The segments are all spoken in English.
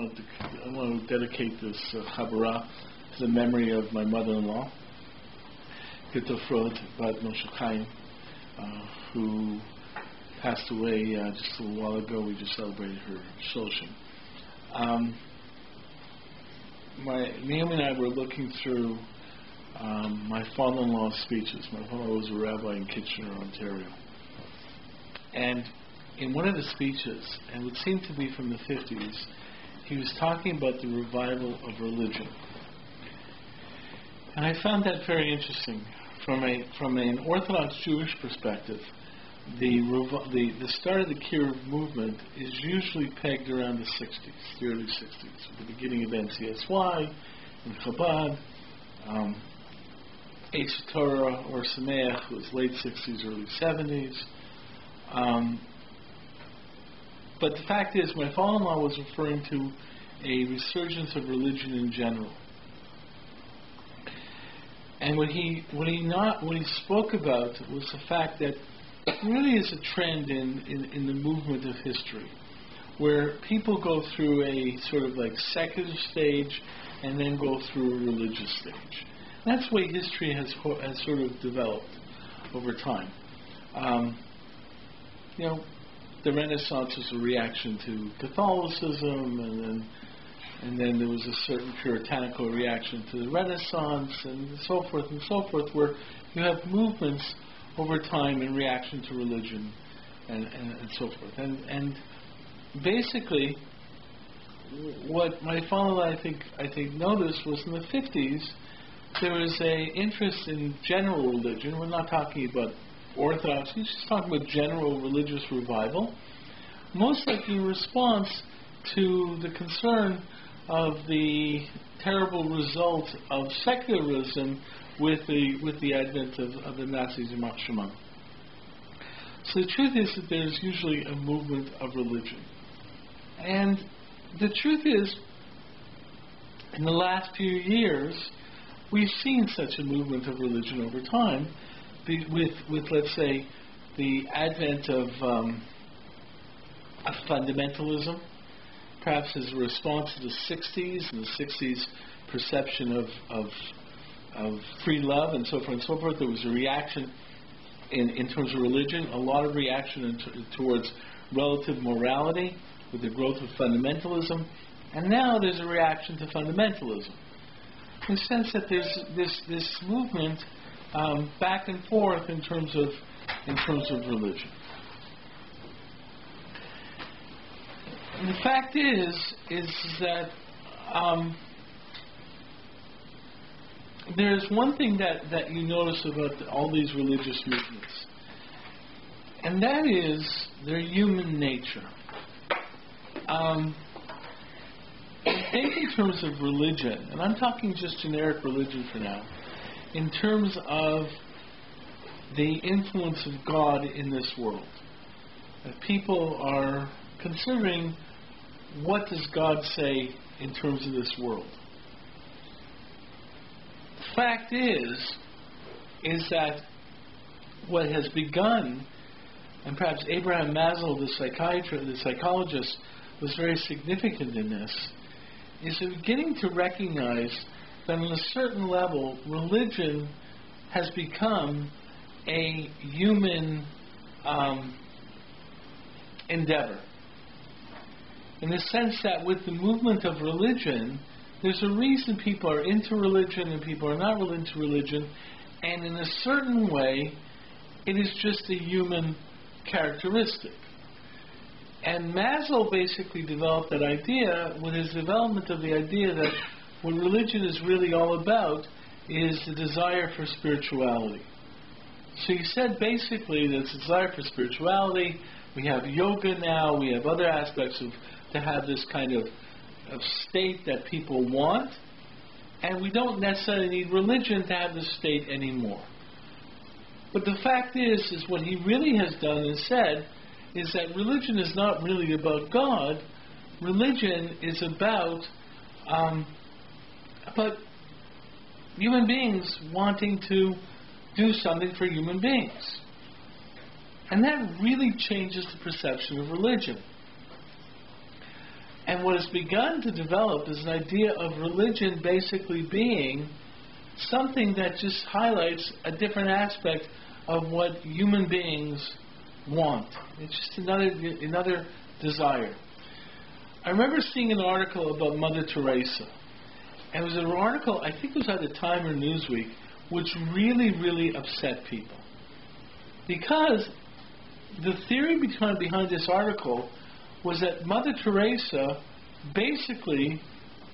want to dedicate this Chabura to the memory of my mother-in-law, Gitofrod Bad Moshe Chaim, who passed away just a little while ago. We just celebrated her Shloshim. Naomi and I were looking through my father-in-law's speeches. My father was a rabbi in Kitchener, Ontario. And in one of the speeches, and it would seem to be from the 50s, he was talking about the revival of religion. And I found that very interesting. From an Orthodox Jewish perspective, the start of the Kiruv movement is usually pegged around the 60s, the early 60s, the beginning of NCSY, and Chabad. Eitz Torah or Sameach was late 60s, early 70s. But the fact is, my father-in-law was referring to a resurgence of religion in general. And what he spoke about was the fact that it really is a trend in the movement of history, where people go through a sort of like secular stage and then go through a religious stage. That's the way history has sort of developed over time. The Renaissance was a reaction to Catholicism, and then there was a certain puritanical reaction to the Renaissance, and so forth, where you have movements over time in reaction to religion, and so forth. And basically, what my father, I think noticed was in the 50s, there was a interest in general religion. We're not talking about Orthodox, he's just talking about general religious revival, most likely in response to the concern of the terrible result of secularism with the advent of the Nazis in יימח שמם. So the truth is that there's usually a movement of religion. And the truth is, in the last few years, we've seen such a movement of religion over time, with let's say, the advent of fundamentalism, perhaps as a response to the 60s, and the 60s perception of free love and so forth and so forth. There was a reaction in terms of religion, a lot of reaction towards relative morality with the growth of fundamentalism, and now there's a reaction to fundamentalism. In the sense that there's this movement back and forth in terms of religion. And the fact is that there's one thing that you notice about all these religious movements, and that is their human nature. Think in terms of religion, and I'm talking just generic religion for now, in terms of the influence of God in this world. That people are considering, what does God say in terms of this world? The fact is that what has begun, and perhaps Abraham Maslow, the psychologist, was very significant in this, is beginning to recognize that on a certain level, religion has become a human endeavor. In the sense that with the movement of religion, there's a reason people are into religion and people are not into religion, and in a certain way, it is just a human characteristic. And Maslow basically developed that idea with his development of the idea that what religion is really all about is the desire for spirituality. So he said basically that it's a desire for spirituality. We have yoga now, we have other aspects to have this kind of state that people want, and we don't necessarily need religion to have this state anymore. But the fact is what he really has done and said is that religion is not really about God. Religion is about human beings wanting to do something for human beings. And that really changes the perception of religion. And what has begun to develop is an idea of religion basically being something that just highlights a different aspect of what human beings want. It's just another desire. I remember seeing an article about Mother Teresa. And it was an article, I think it was either Time or Newsweek, which really, really upset people. Because the theory behind this article was that Mother Teresa basically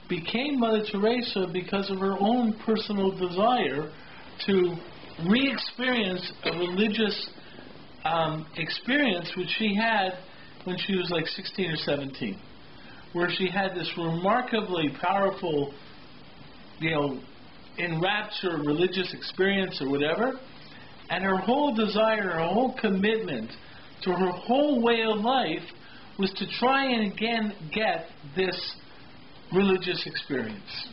became Mother Teresa because of her own personal desire to re-experience a religious experience which she had when she was like 16 or 17, where she had this remarkably powerful, enrapture religious experience or whatever, and her whole desire, her whole commitment to her whole way of life was to try and again get this religious experience.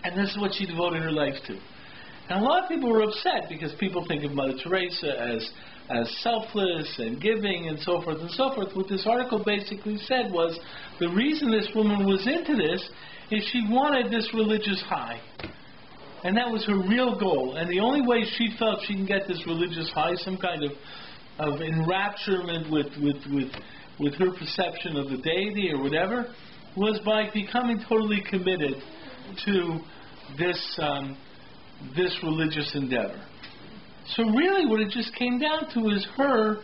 And this is what she devoted her life to. And a lot of people were upset because people think of Mother Teresa as selfless and giving and so forth and so forth. What this article basically said was the reason this woman was into this is she wanted this religious high. And that was her real goal. And the only way she felt she can get this religious high, some kind of enrapturement with her perception of the deity or whatever, was by becoming totally committed to this religious endeavor. So really what it just came down to is her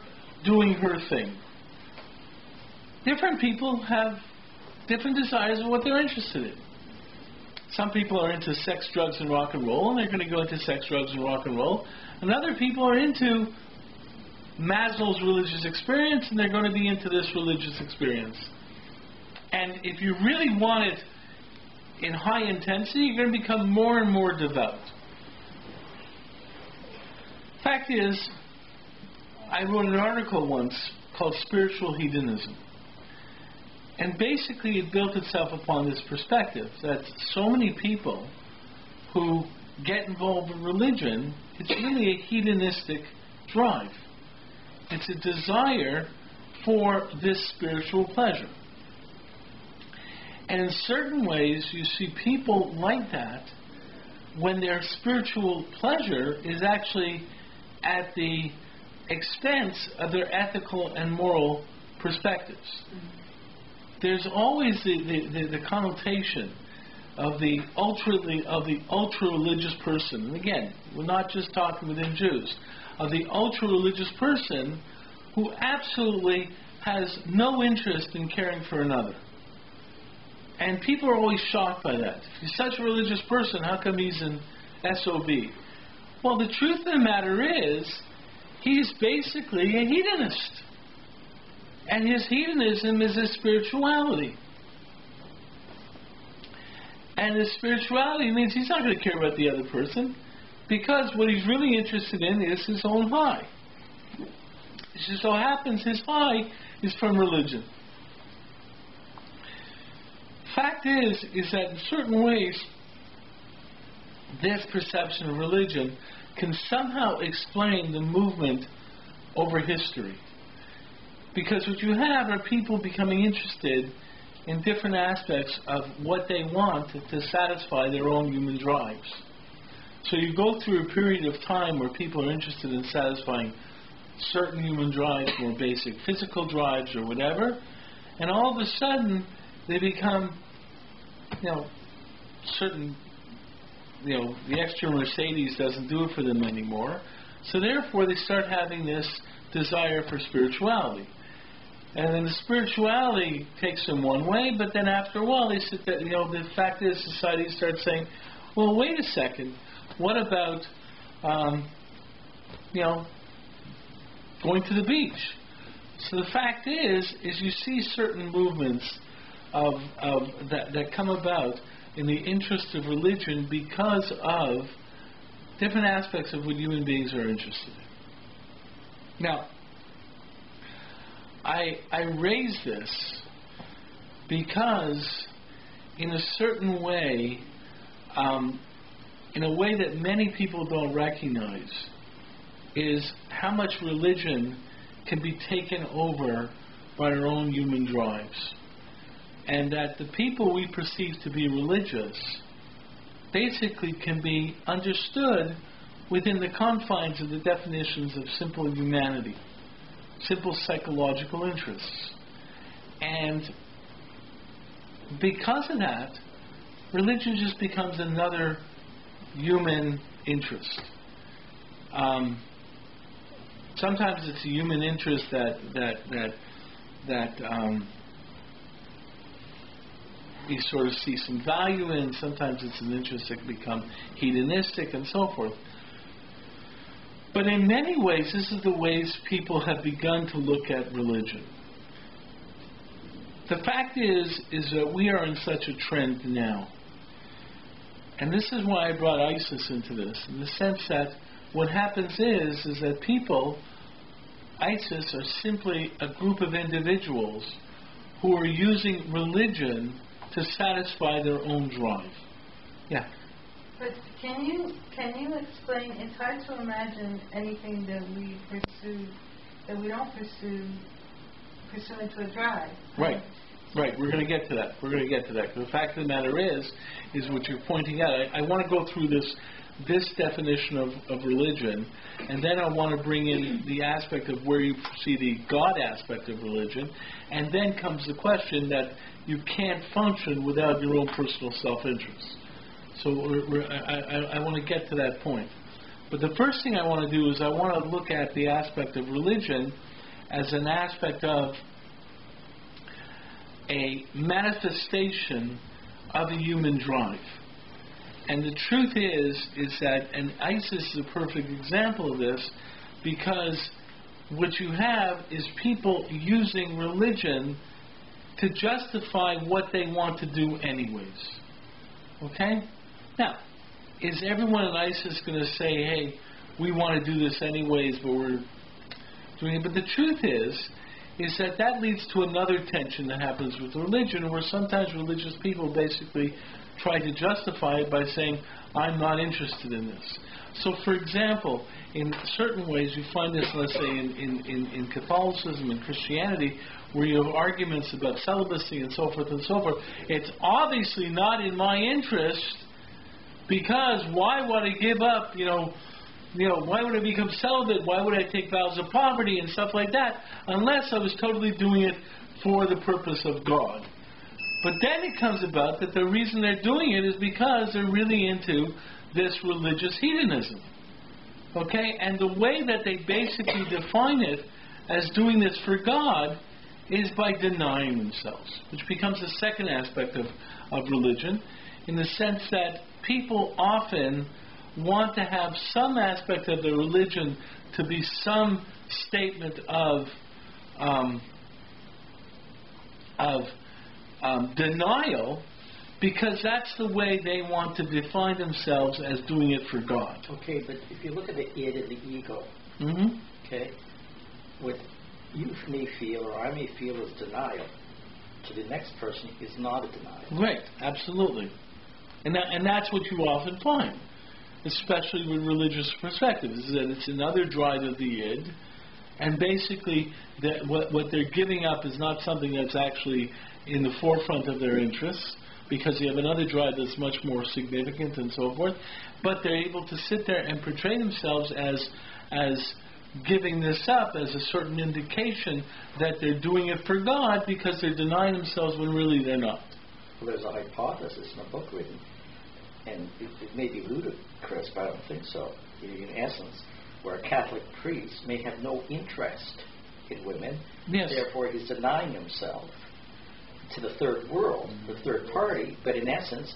doing her thing. Different people have different desires of what they're interested in. Some people are into sex, drugs, and rock and roll, and they're going to go into sex, drugs, and rock and roll. And other people are into Maslow's religious experience, and they're going to be into this religious experience. And if you really want it in high intensity, you're going to become more and more devout. Fact is, I wrote an article once called Spiritual Hedonism. And basically it built itself upon this perspective that so many people who get involved in religion, it's really a hedonistic drive. It's a desire for this spiritual pleasure. And in certain ways, you see people like that when their spiritual pleasure is actually at the expense of their ethical and moral perspectives. Mm-hmm. There's always the connotation of the ultra-religious person. And again, we're not just talking within Jews. Of the ultra-religious person who absolutely has no interest in caring for another. And people are always shocked by that. If he's such a religious person, how come he's an SOB? Well, the truth of the matter is, he's basically a hedonist. And his hedonism is his spirituality. And his spirituality means he's not going to care about the other person, because what he's really interested in is his own high. It just so happens his high is from religion. Fact is that in certain ways, this perception of religion can somehow explain the movement over history. Because what you have are people becoming interested in different aspects of what they want to satisfy their own human drives. So you go through a period of time where people are interested in satisfying certain human drives, more basic physical drives or whatever, and all of a sudden they become, certain, the extra Mercedes doesn't do it for them anymore. So therefore they start having this desire for spirituality. And then the spirituality takes them one way, but then after a while they sit there, the fact is society starts saying, well, wait a second, what about, going to the beach? So the fact is you see certain movements that come about in the interest of religion because of different aspects of what human beings are interested in. Now, I raise this because in a certain way, in a way that many people don't recognize, is how much religion can be taken over by our own human drives. and that the people we perceive to be religious basically can be understood within the confines of the definitions of simple humanity, simple psychological interests. And because of that, religion just becomes another human interest. Sometimes it's a human interest that you sort of see some value in. Sometimes it's an interest that can become hedonistic and so forth. But in many ways, this is the ways people have begun to look at religion. The fact is that we are in such a trend now. And this is why I brought ISIS into this, in the sense that what happens is that people, ISIS, are simply a group of individuals who are using religion to satisfy their own drive. Yeah. But can you explain? It's hard to imagine anything that we pursue that we don't pursue pursuant to a drive. Right. Right. We're going to get to that. The fact of the matter is what you're pointing out. I want to go through this definition of religion, and then I want to bring in the aspect of where you see the God aspect of religion, and then comes the question that you can't function without your own personal self-interest. So I want to get to that point. But the first thing I want to do is I want to look at the aspect of religion as an aspect of a manifestation of a human drive. And the truth is that, and ISIS is a perfect example of this, because what you have is people using religion to justify what they want to do anyways. Okay? Now, is everyone in ISIS going to say, hey, we want to do this anyways, but we're doing it? But the truth is that leads to another tension that happens with religion, where sometimes religious people basically try to justify it by saying, I'm not interested in this. So, for example, in certain ways you find this, let's say, in Catholicism and Christianity, where you have arguments about celibacy and so forth and so forth. It's obviously not in my interest, because why would I give up, why would I become celibate? Why would I take vows of poverty and stuff like that, unless I was totally doing it for the purpose of God? But then it comes about that the reason they're doing it is because they're really into this religious hedonism. Okay? And the way that they basically define it as doing this for God is by denying themselves, which becomes the second aspect of religion, in the sense that people often want to have some aspect of their religion to be some statement of denial, because that's the way they want to define themselves as doing it for God. Okay, but if you look at the id and the ego, okay, what you may feel or I may feel is denial, to the next person is not a denial. Right, absolutely. And that's what you often find, especially with religious perspectives, is that it's another drive of the id, and basically what they're giving up is not something that's actually in the forefront of their interests, because they have another drive that's much more significant and so forth, but they're able to sit there and portray themselves as giving this up as a certain indication that they're doing it for God, because they're denying themselves when really they're not. Well, there's a hypothesis in a book written, and it may be ludicrous, but I don't think so, in essence, where a Catholic priest may have no interest in women, yes, therefore he's denying himself to the third world, the third party, but in essence,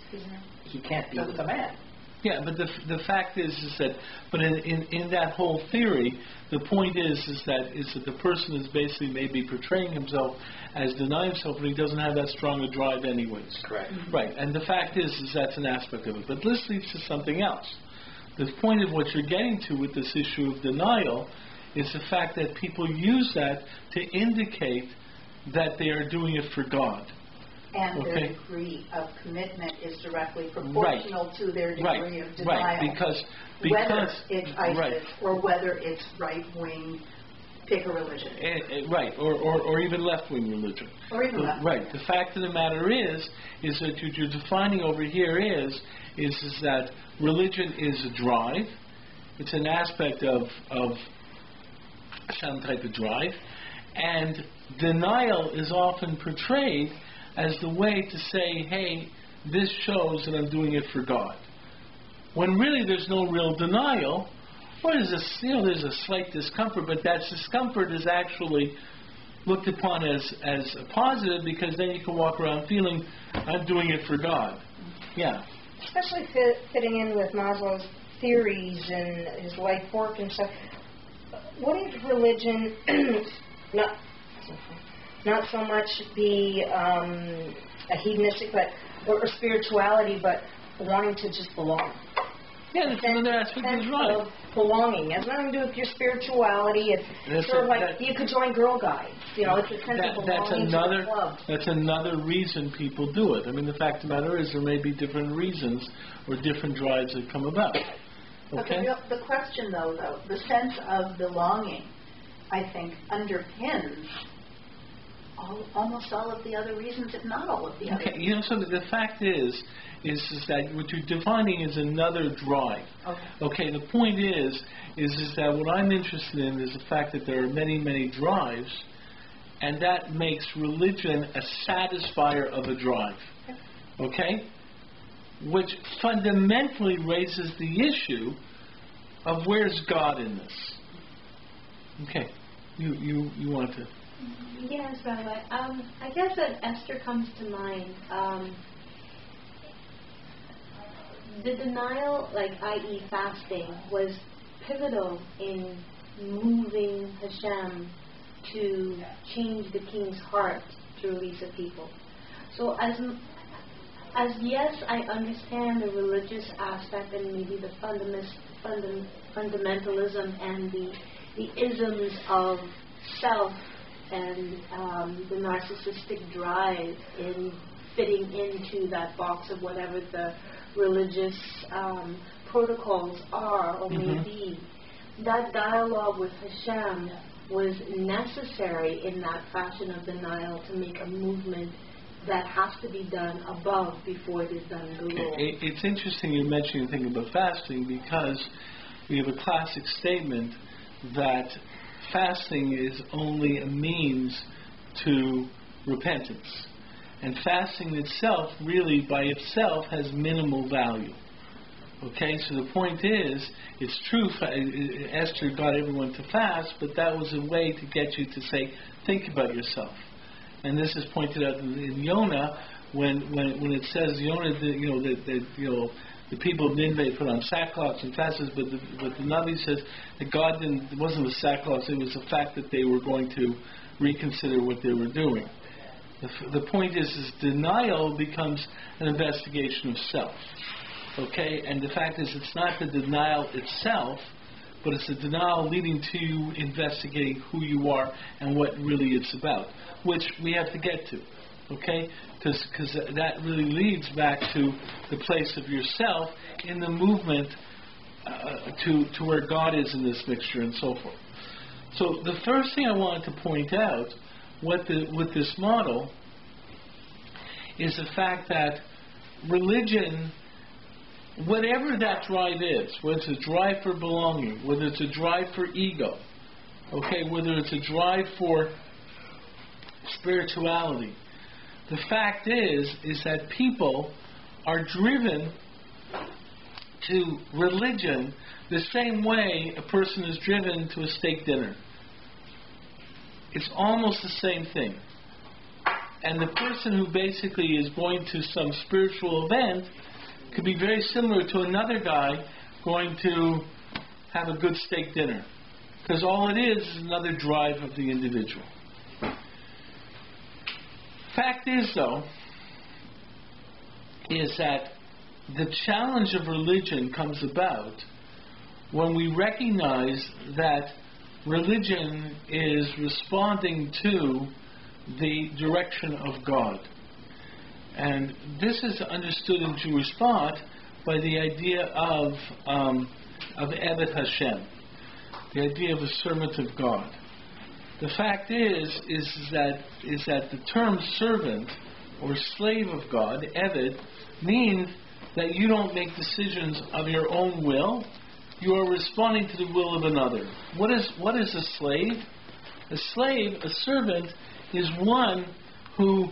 he can't be with a man. Yeah, but the fact is that, but in that whole theory, the point is that the person is basically maybe portraying himself as denying himself, but he doesn't have that strong a drive anyways. Correct. Right, and the fact is that's an aspect of it. But this leads to something else. The point of what you're getting to with this issue of denial is the fact that people use that to indicate that they are doing it for God. And their degree of commitment is directly proportional to their degree of denial. Right, because whether it's ISIS right, or whether it's right-wing pick a religion. Right, or even left-wing religion. Or even left-wing. Right. The fact of the matter is that what you're defining over here is that religion is a drive. It's an aspect of some type of drive, and denial is often portrayed as the way to say, hey, this shows that I'm doing it for God. When really there's no real denial, or there's a slight discomfort, but that discomfort is actually looked upon as a positive, because then you can walk around feeling, I'm doing it for God. Yeah. Especially fitting in with Maslow's theories and his life work and stuff. Wouldn't religion not so much be a hedonistic, or spirituality, but wanting to just belong? Yeah, that's another aspect of right. Of belonging. It has nothing to do with your spirituality. It's sort of like you could join Girl Guides. It's a sense of belonging to the club. That's another reason people do it. I mean, the fact of the matter is there may be different reasons or different drives that come about. Okay? The question, though, the sense of belonging, I think, underpins almost all of the other reasons, if not all of the other reasons. So the fact is that what you're defining is another drive. Okay, the point is that what I'm interested in is the fact that there are many, many drives, and that makes religion a satisfier of a drive. Okay? Which fundamentally raises the issue of where's God in this. Okay, you want to... Yes, Rabbi. I guess that Esther comes to mind. The denial, i.e. fasting, was pivotal in moving Hashem to change the king's heart to release a people. So as yes, I understand the religious aspect and maybe the fundamentalism and the isms of self and the narcissistic drive in fitting into that box of whatever the religious protocols are or may be. That dialogue with Hashem was necessary in that fashion of denial to make a movement that has to be done above before it is done below. It's interesting you mentioned the thing about fasting, because we have a classic statement that fasting is only a means to repentance. And fasting itself, really by itself, has minimal value. Okay, so the point is, it's true, Esther got everyone to fast, but that was a way to get you to say, think about yourself. And this is pointed out in Yonah, when it says Yonah, the people of Nineveh put on sackcloth and fasts, but the Navi says that God didn't. It wasn't the sackcloth; it was the fact that they were going to reconsider what they were doing. The point is denial becomes an investigation of self. Okay, and the fact is, it's not the denial itself, but it's the denial leading to you investigating who you are and what really it's about, which we have to get to. Okay, because that really leads back to the place of yourself in the movement to where God is in this mixture and so forth. So the first thing I wanted to point out with this model is the fact that religion, whatever that drive is, whether it's a drive for belonging, whether it's a drive for ego, okay, whether it's a drive for spirituality, the fact is that people are driven to religion the same way a person is driven to a steak dinner. It's almost the same thing. And the person who basically is going to some spiritual event could be very similar to another guy going to have a good steak dinner. Because all it is another drive of the individual. Fact is, though, is that the challenge of religion comes about when we recognize that religion is responding to the direction of God. And this is understood in Jewish thought by the idea of Eved Hashem, the idea of a servant of God. The fact is that the term servant or slave of God, Eved, means that you don't make decisions of your own will. You are responding to the will of another. What is a slave? A slave, a servant, is one who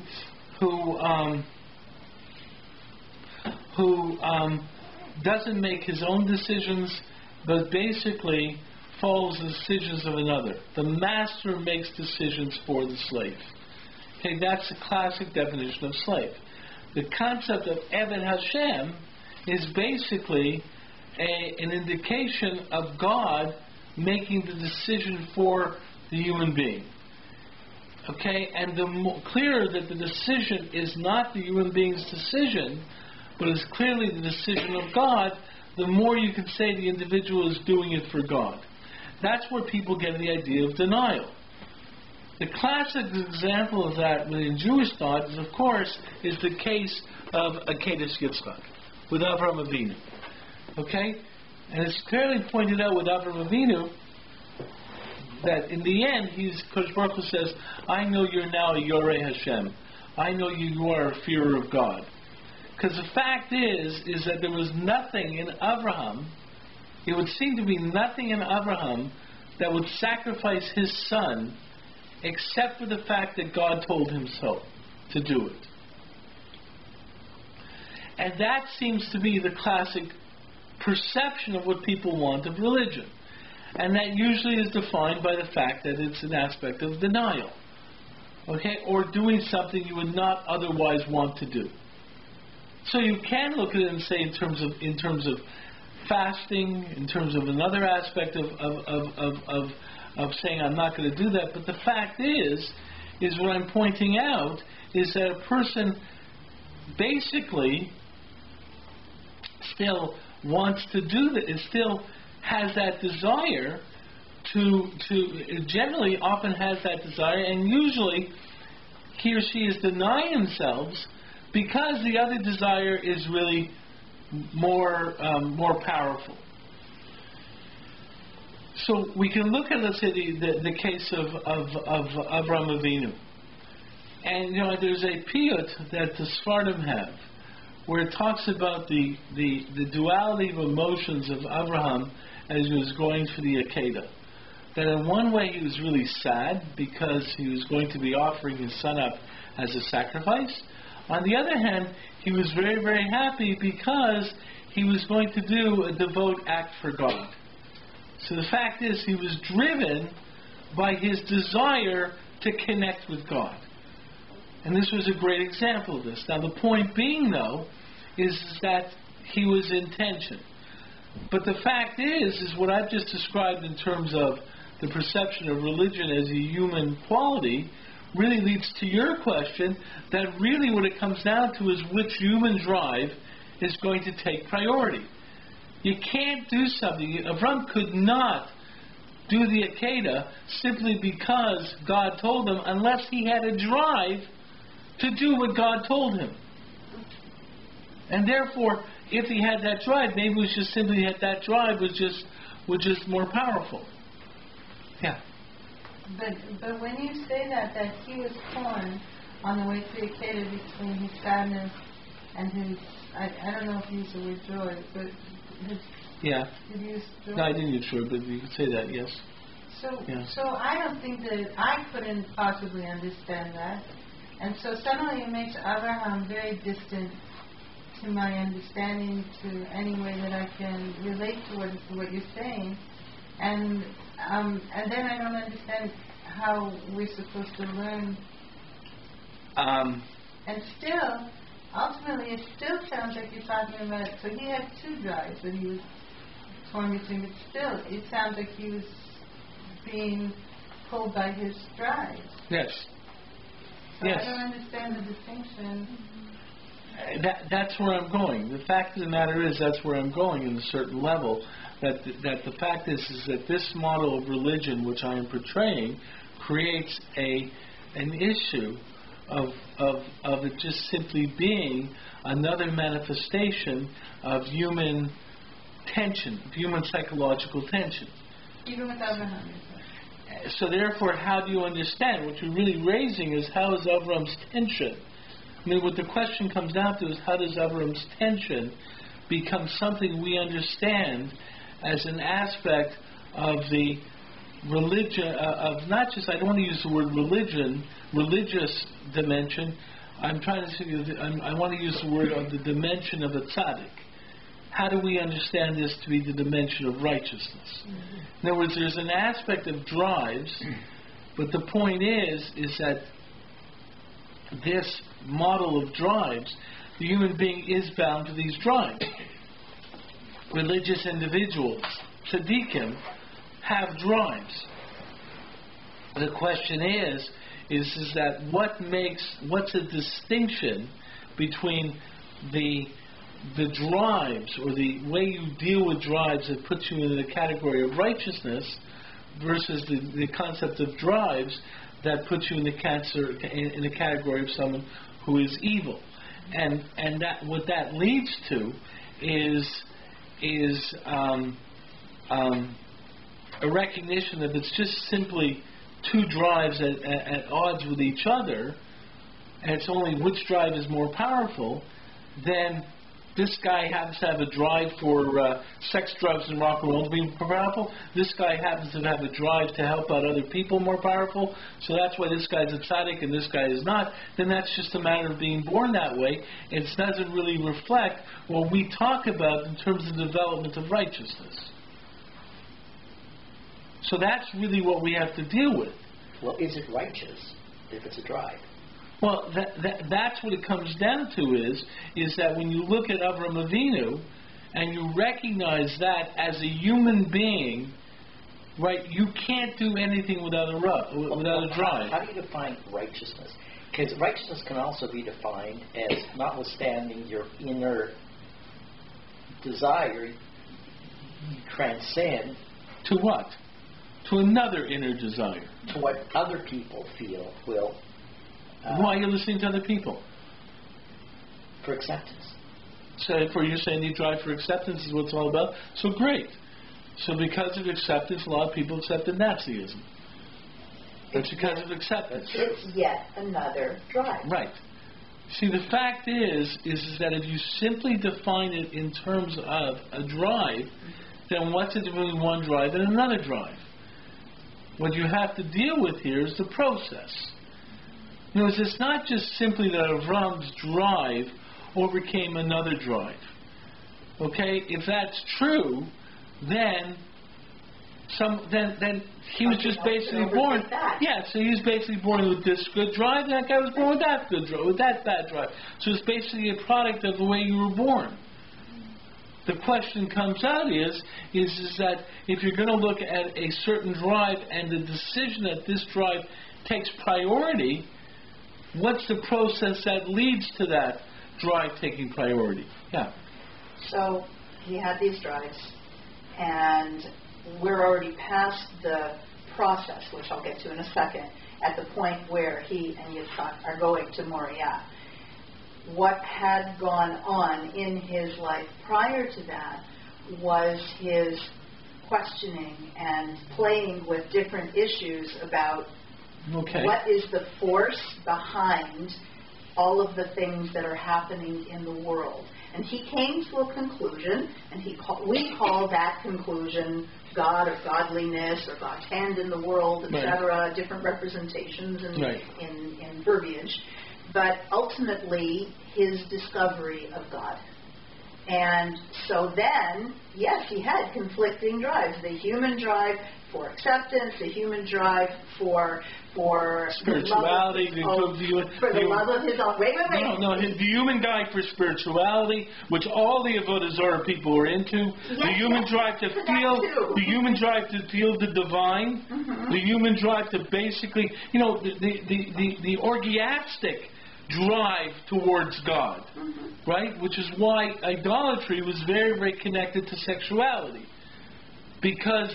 doesn't make his own decisions, but basically follows the decisions of another. The master makes decisions for the slave. Okay, that's the classic definition of slave. The concept of Eved Hashem is basically an indication of God making the decision for the human being. Okay, and the clearer that the decision is not the human being's decision, but is clearly the decision of God, the more you can say the individual is doing it for God. That's where people get the idea of denial. The classic example of that within Jewish thought, is, of course, is the case of Akedah Yitzchak with Avraham Avinu. Okay? And it's clearly pointed out with Avraham Avinu that in the end, Kodesh Baruch Hu says, I know you're now a Yoreh Hashem. I know you are a fearer of God. Because the fact is that there was nothing in Avraham, it would seem to be nothing in Avraham that would sacrifice his son except for the fact that God told him so, to do it. And that seems to be the classic perception of what people want of religion. And that usually is defined by the fact that it's an aspect of denial. Okay? Or doing something you would not otherwise want to do. So you can look at it and say in terms of fasting, in terms of another aspect of saying I'm not going to do that. But the fact is what I'm pointing out is that a person basically still wants to do that, and still has that desire to generally often has that desire, and usually he or she is denying themselves because the other desire is really more powerful. So we can look at, let's say, the case of Avraham Avinu, and there's a piyut that the Sfardim have, where it talks about the duality of emotions of Avraham as he was going for the Akedah. That in one way he was really sad because he was going to be offering his son up as a sacrifice. On the other hand, he was very, very happy because he was going to do a devout act for God. So the fact is, he was driven by his desire to connect with God. And this was a great example of this. Now the point being, though, is that he was in tension. But the fact is what I've just described in terms of the perception of religion as a human quality really leads to your question, that really what it comes down to is which human drive is going to take priority. You can't do something. Avram could not do the Akedah simply because God told him, unless he had a drive to do what God told him. And therefore, if he had that drive, maybe it was just simply that drive was just more powerful. Yeah. But when you say that he was torn on the way to the Akedah between his sadness and his, I don't know if you used the word joy, but his, yeah. Did you use joy? No, I didn't use joy, but you could say that, yes. So I don't think that I couldn't possibly understand that. And so suddenly it makes Abraham very distant to my understanding, to any way that I can relate to what you're saying. And then I don't understand how we're supposed to learn. And still, ultimately, it still sounds like you're talking about, so he had two drives that he was torn between, but still, it sounds like he was being pulled by his drives. Yes. So yes. I don't understand the distinction. That's where I'm going. The fact of the matter is that's where I'm going in a certain level. That the fact is that this model of religion, which I am portraying, creates an issue of it just simply being another manifestation of human tension, of human psychological tension. Even with Abraham. So therefore, how do you understand? What you're really raising is how is Avram's tension? I mean, what the question comes down to is how does Avram's tension become something we understand as an aspect of the religion, of not just, I don't want to use the word religion, religious dimension. I'm trying to say, I want to use the word of the dimension of a tzaddik. How do we understand this to be the dimension of righteousness? In other words, there's an aspect of drives, but the point is that this model of drives, the human being is bound to these drives. Religious individuals, tzaddikim, have drives. The question is that what's the distinction between the drives, or the way you deal with drives that puts you in the category of righteousness, versus the concept of drives that puts you in the category of someone who is evil, and that what that leads to is a recognition that it's just simply two drives at odds with each other, and it's only which drive is more powerful. Then this guy happens to have a drive for sex, drugs, and rock and roll to be more powerful. This guy happens to have a drive to help out other people more powerful. So that's why this guy's a tzaddik and this guy is not. Then that's just a matter of being born that way. It doesn't really reflect what we talk about in terms of development of righteousness. So that's really what we have to deal with. Well, is it righteous if it's a drive? Well, that's what it comes down to is that when you look at Avram Avinu and you recognize that as a human being, right, you can't do anything without a drive. How do you define righteousness? Because righteousness can also be defined as notwithstanding your inner desire, you transcend. To what? To another inner desire. To what other people feel will... why are you listening to other people? For acceptance. So you're saying you drive for acceptance is what it's all about? So great. So because of acceptance, a lot of people accepted Nazism. It's because of acceptance. It's yet another drive. Right. See, the fact is that if you simply define it in terms of a drive, then what's the difference between one drive and another drive? What you have to deal with here is the process. In other words, it's not just simply that Avram's drive overcame another drive. Okay? If that's true, then he was just basically born. Yeah, so he was basically born with this good drive, and that guy was born with that good drive, with that bad drive. So it's basically a product of the way you were born. The question comes out is that if you're going to look at a certain drive and the decision that this drive takes priority, what's the process that leads to that drive taking priority? Yeah. So he had these drives, and we're already past the process, which I'll get to in a second, at the point where he and Yitzhak are going to Moriah. What had gone on in his life prior to that was his questioning and playing with different issues about what is the force behind all of the things that are happening in the world. And he came to a conclusion, and we call that conclusion God or godliness or God's hand in the world, etc., different representations in verbiage. But ultimately, his discovery of God. And so then, yes, he had conflicting drives. The human drive for acceptance, the human drive for spirituality, the love of his own. Wait. The human drive for spirituality, which all the Avodah Zarah people were into. Yes, the human drive to feel the divine. Mm-hmm. The human drive to basically, the orgiastic drive towards God, right? Which is why idolatry was very, very connected to sexuality. Because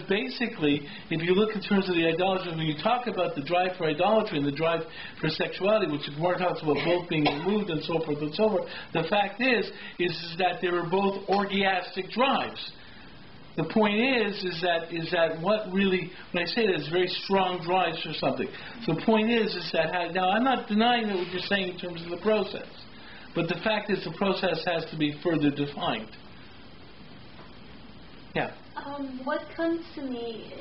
basically, if you look in terms of the idolatry, when you talk about the drive for idolatry and the drive for sexuality, which Gemara talks about both being removed and so forth and so forth, the fact is that they were both orgiastic drives. The point is that what really, when I say that, it's very strong drives for something. So the point is that, now I'm not denying that what you're saying in terms of the process, but the fact is the process has to be further defined. Yeah. What comes to me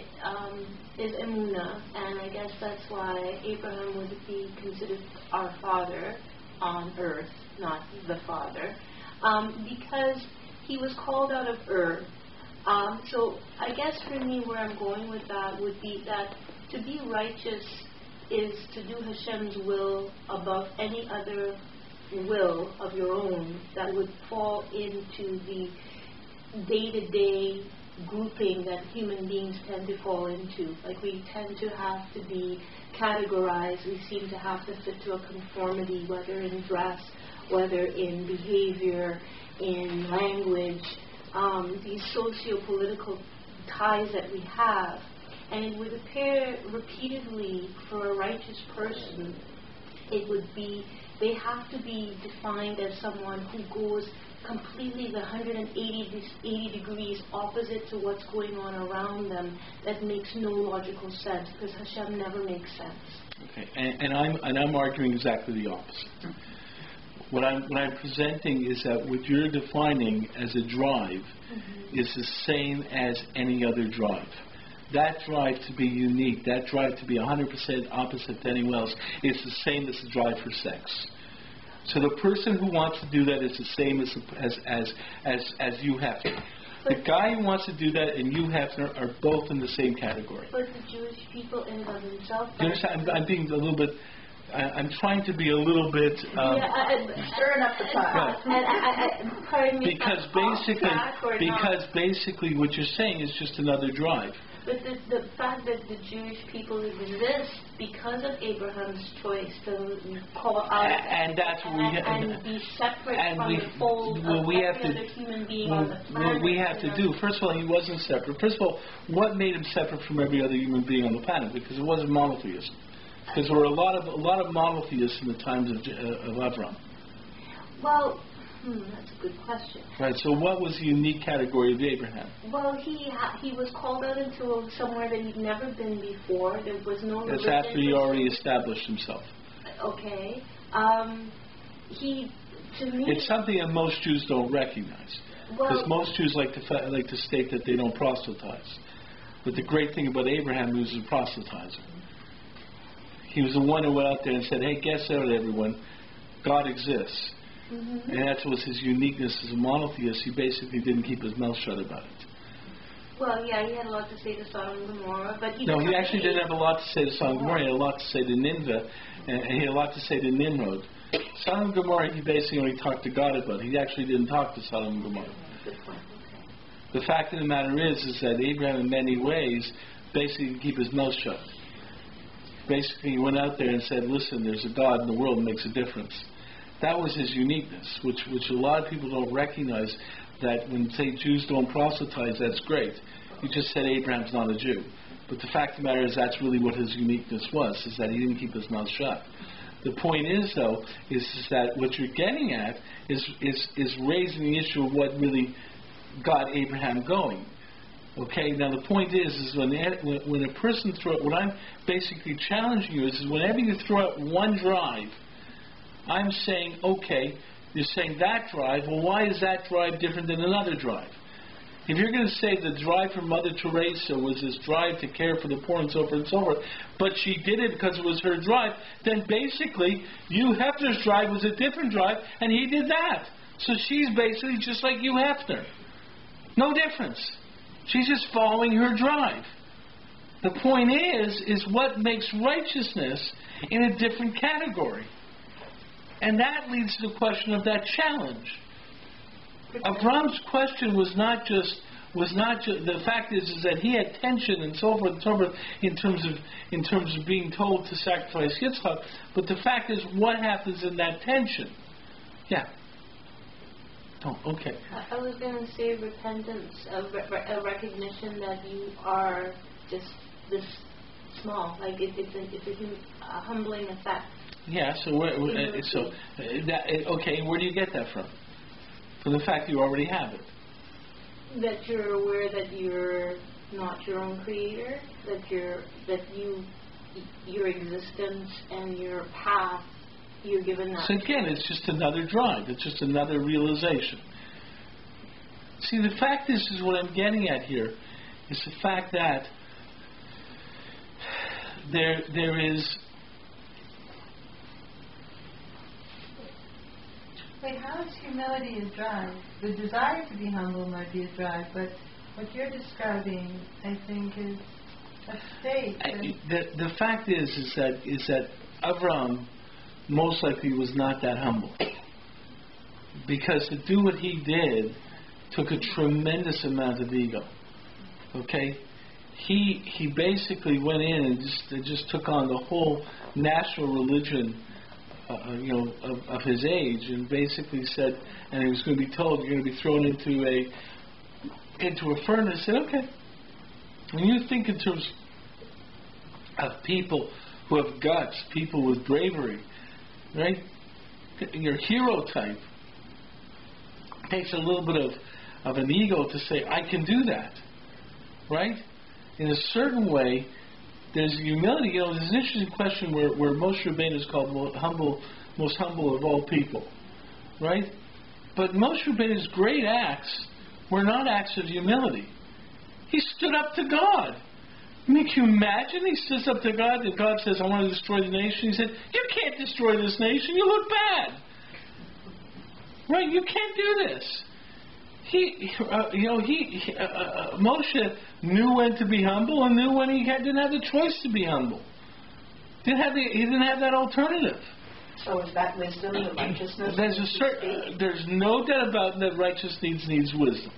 is Emunah, and I guess that's why Abraham would be considered our father on earth, not the father, because he was called out of Ur. So I guess for me where I'm going with that would be that to be righteous is to do Hashem's will above any other will of your own that would fall into the day-to-day grouping that human beings tend to fall into. Like we tend to have to be categorized. We seem to have to fit to a conformity, whether in dress, whether in behavior, in language, these socio-political ties that we have. And it would appear repeatedly for a righteous person, it would be, they have to be defined as someone who goes completely the 180 degrees opposite to what's going on around them. That makes no logical sense, because Hashem never makes sense. Okay, and I'm arguing exactly the opposite. What I'm presenting is that what you're defining as a drive is the same as any other drive. That drive to be unique, that drive to be 100% opposite to anyone else, is the same as the drive for sex. So the person who wants to do that is the same as you have to. The guy who wants to do that and you have to are both in the same category. But the Jewish people in and of themselves. You understand? I'm being a little bit. I'm trying to be a little bit. Stirring up the pot. Pardon me. Because basically, what you're saying is just another drive. But the fact that the Jewish people exist because of Abraham's choice to call out and that's what and be separate from the fold of every other human being on the planet. What we have to do, first of all, he wasn't separate. First of all, what made him separate from every other human being on the planet? Because it wasn't monotheism. Because there were a lot of monotheists in the times of Avram. Well, that's a good question. Right. So, what was the unique category of Abraham? Well, he was called out into somewhere that he'd never been before. There was no. That's after he already established himself. Okay. To me. It's something that most Jews don't recognize. Because most Jews like to state that they don't proselytize. But the great thing about Abraham, he was a proselytizer. He was the one who went out there and said, "Hey, guess what, everyone? God exists." And that was his uniqueness as a monotheist. He basically didn't keep his mouth shut about it. Well, yeah, he had a lot to say to Sodom and Gomorrah, but he actually didn't have a lot to say to Sodom and Gomorrah. He had a lot to say to Nineveh, and he had a lot to say to Nimrod. Sodom and Gomorrah, he basically only talked to God about. He actually didn't talk to Sodom and Gomorrah. Good point. Okay. The fact of the matter is that Abraham, in many ways, basically didn't keep his mouth shut. Basically, he went out there and said, "Listen, there's a God in the world that makes a difference." That was his uniqueness, which a lot of people don't recognize. That when, say, Jews don't proselytize, that's great. You just said Abraham's not a Jew. But the fact of the matter is that's really what his uniqueness was, is that he didn't keep his mouth shut. The point is, though, is that what you're getting at is raising the issue of what really got Abraham going. Okay, now the point is when a person throws, what I'm basically challenging you is whenever you throw out one drive, I'm saying, okay, you're saying that drive, well, why is that drive different than another drive? If you're going to say the drive for Mother Teresa was this drive to care for the poor and so forth, but she did it because it was her drive, then basically, Hugh Hefner's drive was a different drive, and he did that. So she's basically just like Hugh Hefner. No difference. She's just following her drive. The point is what makes righteousness in a different category. And that leads to the question of that challenge. Avram's question was not just the fact is that he had tension and so forth in terms of being told to sacrifice Yitzchak, but the fact is what happens in that tension. Yeah. Oh, okay. I was going to say repentance, a recognition that you are just this small. Like it's a humbling effect. Yeah. So okay. Where do you get that from? From the fact you already have it. that you're aware that you're not your own creator, that your existence and your path, you're given that. So again, it's just another drive. It's just another realization. See, the fact is what I'm getting at here is the fact that there is. Wait, how is humility a drive? The desire to be humble might be a drive, but what you're describing, I think, is a state. The fact is that Avram most likely was not that humble, because to do what he did took a tremendous amount of ego. Okay, he basically went in and just took on the whole national religion, of his age, and basically said, and he was going to be told, you're going to be thrown into a furnace. Said, okay. When you think in terms of people who have guts, people with bravery, right? Your hero type takes a little bit of an ego to say, I can do that, right? In a certain way, there's humility. There's an interesting question where Moshe Rabbeinu is called most humble of all people, right? But Moshe Rabbeinu's great acts were not acts of humility. He stood up to God. I mean, can you imagine? He stood up to God, and God says, I want to destroy the nation. He said, you can't destroy this nation. You look bad. Right? You can't do this. Moshe knew when to be humble and knew when he didn't have the choice to be humble. He didn't have that alternative. So is that wisdom, the righteousness? There's no doubt about it that righteousness needs wisdom.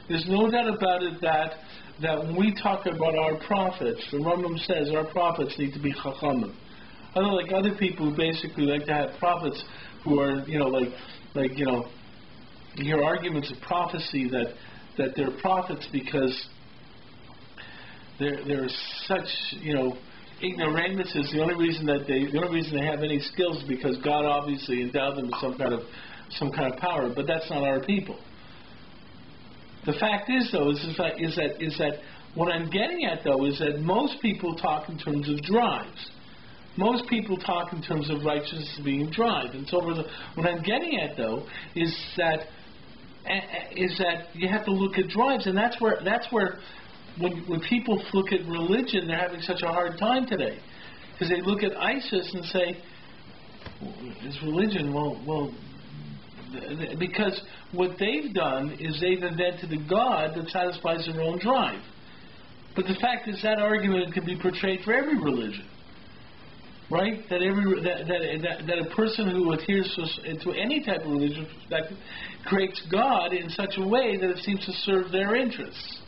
There's no doubt about it that when we talk about our prophets, the Rambam says our prophets need to be chachamim. Unlike other people who basically like to have prophets who are, you hear arguments of prophecy that they're prophets because they're such, ignoramuses. The only reason they have any skills is because God obviously endowed them with some kind of power. But that's not our people. The fact is, though, is that what I'm getting at, though, is that most people talk in terms of drives. Most people talk in terms of righteousness being drive. And so what I'm getting at, though, is that you have to look at drives, and that's where when people look at religion, they're having such a hard time today, because they look at ISIS and say, "Is religion?" Well, because what they've done is they've invented a god that satisfies their own drive. But the fact is that argument can be portrayed for every religion. Right? That a person who adheres to any type of religious perspective creates God in such a way that it seems to serve their interests.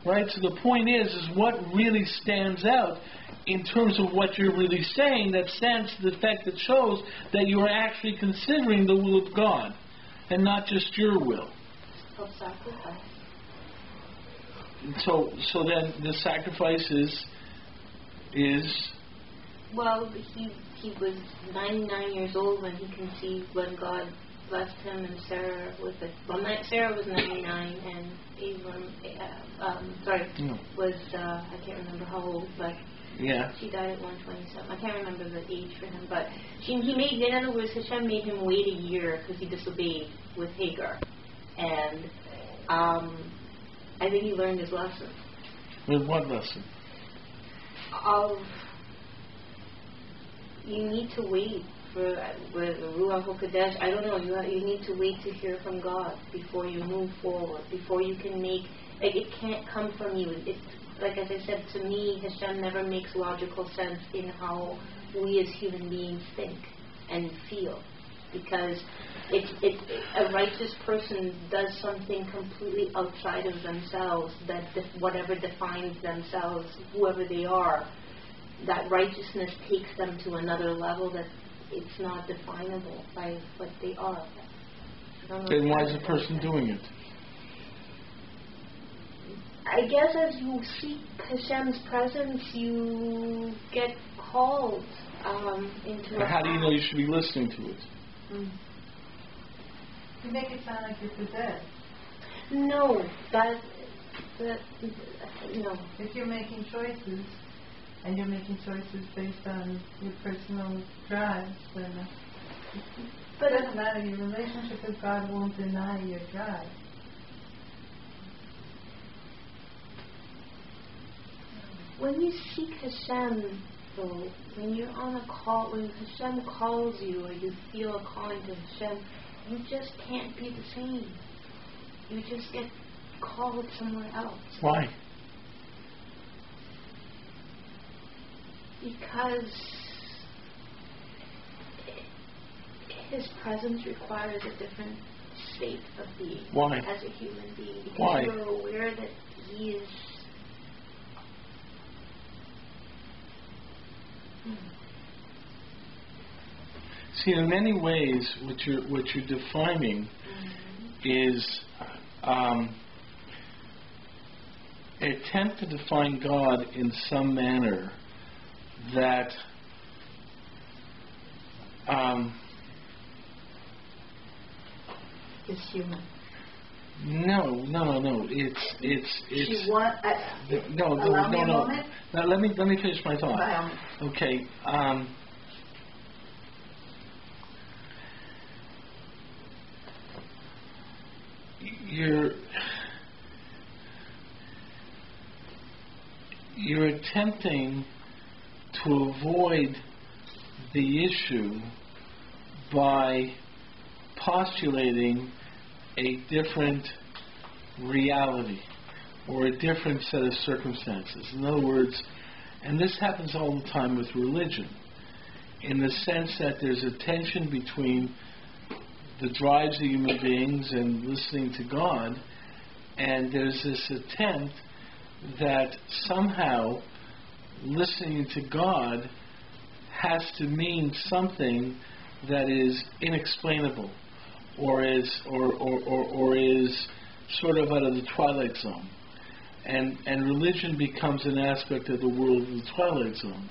Right? So the point is what really stands out in terms of what you're really saying, that stands to the fact that shows that you are actually considering the will of God and not just your will. Self-sacrifice. So then the sacrifice is well, he was 99 years old when he conceived, when God blessed him, and Sarah was Sarah was 99, and Abram, was I can't remember how old, but she died at 127. I can't remember the age for him, but in other words, Hashem made him wait a year because he disobeyed with Hagar, and I think he learned his lesson. With what lesson? You need to wait for Ruach HaKodesh. I don't know. You need to wait to hear from God before you move forward. Before you can it can't come from you. It's like, as I said, to me, Hashem never makes logical sense in how we as human beings think and feel, because a righteous person does something completely outside of themselves. That whatever defines themselves, whoever they are. That righteousness takes them to another level that it's not definable by what they are. Then why is the person doing it? I guess as you seek Hashem's presence, you get called into How do you know you should be listening to it? You make it sound like you're possessed. No, that no. If you're making choices, and you're making choices based on your personal drives, then it doesn't matter. Your relationship with God won't deny your drive. When you seek Hashem, though, when you're on a call, when Hashem calls you, or you feel a calling to Hashem, you just can't be the same. You just get called somewhere else. Why? Because His presence requires a different state of being. Why? As a human being. Because Why? you're aware that He is. See, in many ways, what you're defining is an attempt to define God in some manner that is human. No. It's. You want? No. Allow me a moment? Now let me finish my thought. By all means. Okay. You're attempting to avoid the issue by postulating a different reality or a different set of circumstances. In other words, and this happens all the time with religion, in the sense that there's a tension between the drives of human beings and listening to God, and there's this attempt that somehow listening to God has to mean something that is inexplainable or is sort of out of the twilight zone, and religion becomes an aspect of the world of the twilight zone.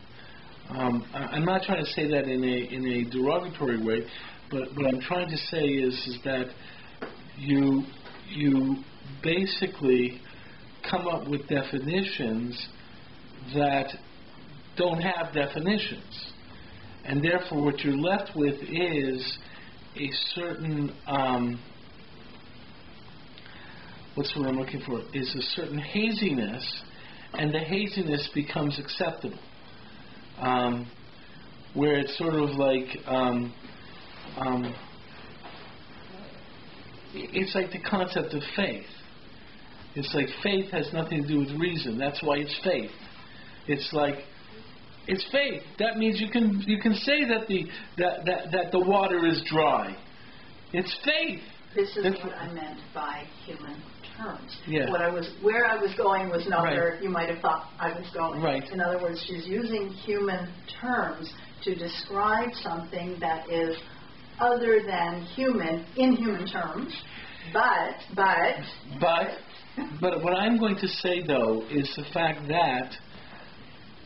I'm not trying to say that in a derogatory way, but what I'm trying to say is that you basically come up with definitions that don't have definitions, and therefore what you're left with is a certain what's the word I'm looking for? Is a certain haziness, and the haziness becomes acceptable, where it's sort of like it's like the concept of faith. It's like faith has nothing to do with reason. That's why it's faith. It's like it's faith. That means you can say that the water is dry. It's faith. This is what I meant by human terms. Yeah. Where I was going was not Right. where you might have thought I was going. Right. In other words, she's using human terms to describe something that is other than human in human terms, but what I'm going to say, though, is the fact that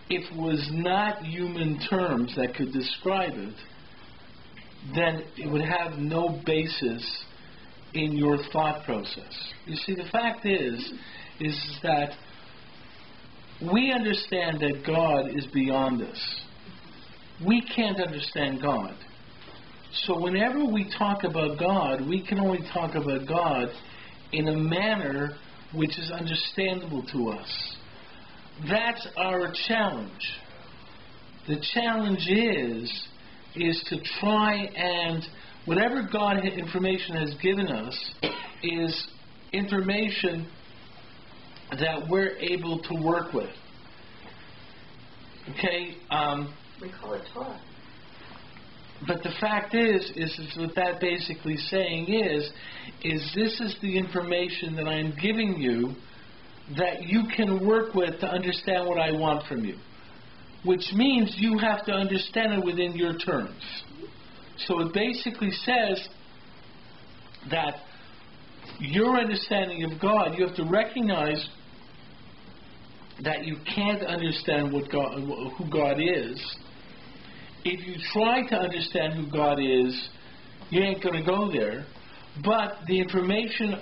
if it was not human terms that could describe it, then it would have no basis in your thought process. You see, the fact is that we understand that God is beyond us. We can't understand God. So whenever we talk about God, we can only talk about God in a manner which is understandable to us. That's our challenge. The challenge is to try and, whatever God information has given us is information that we're able to work with. Okay? we call it Torah. But the fact is what that basically saying is this is the information that I'm giving you that you can work with to understand what I want from you. Which means you have to understand it within your terms. So it basically says that your understanding of God, you have to recognize that you can't understand who God is. If you try to understand who God is, you ain't going to go there. But the information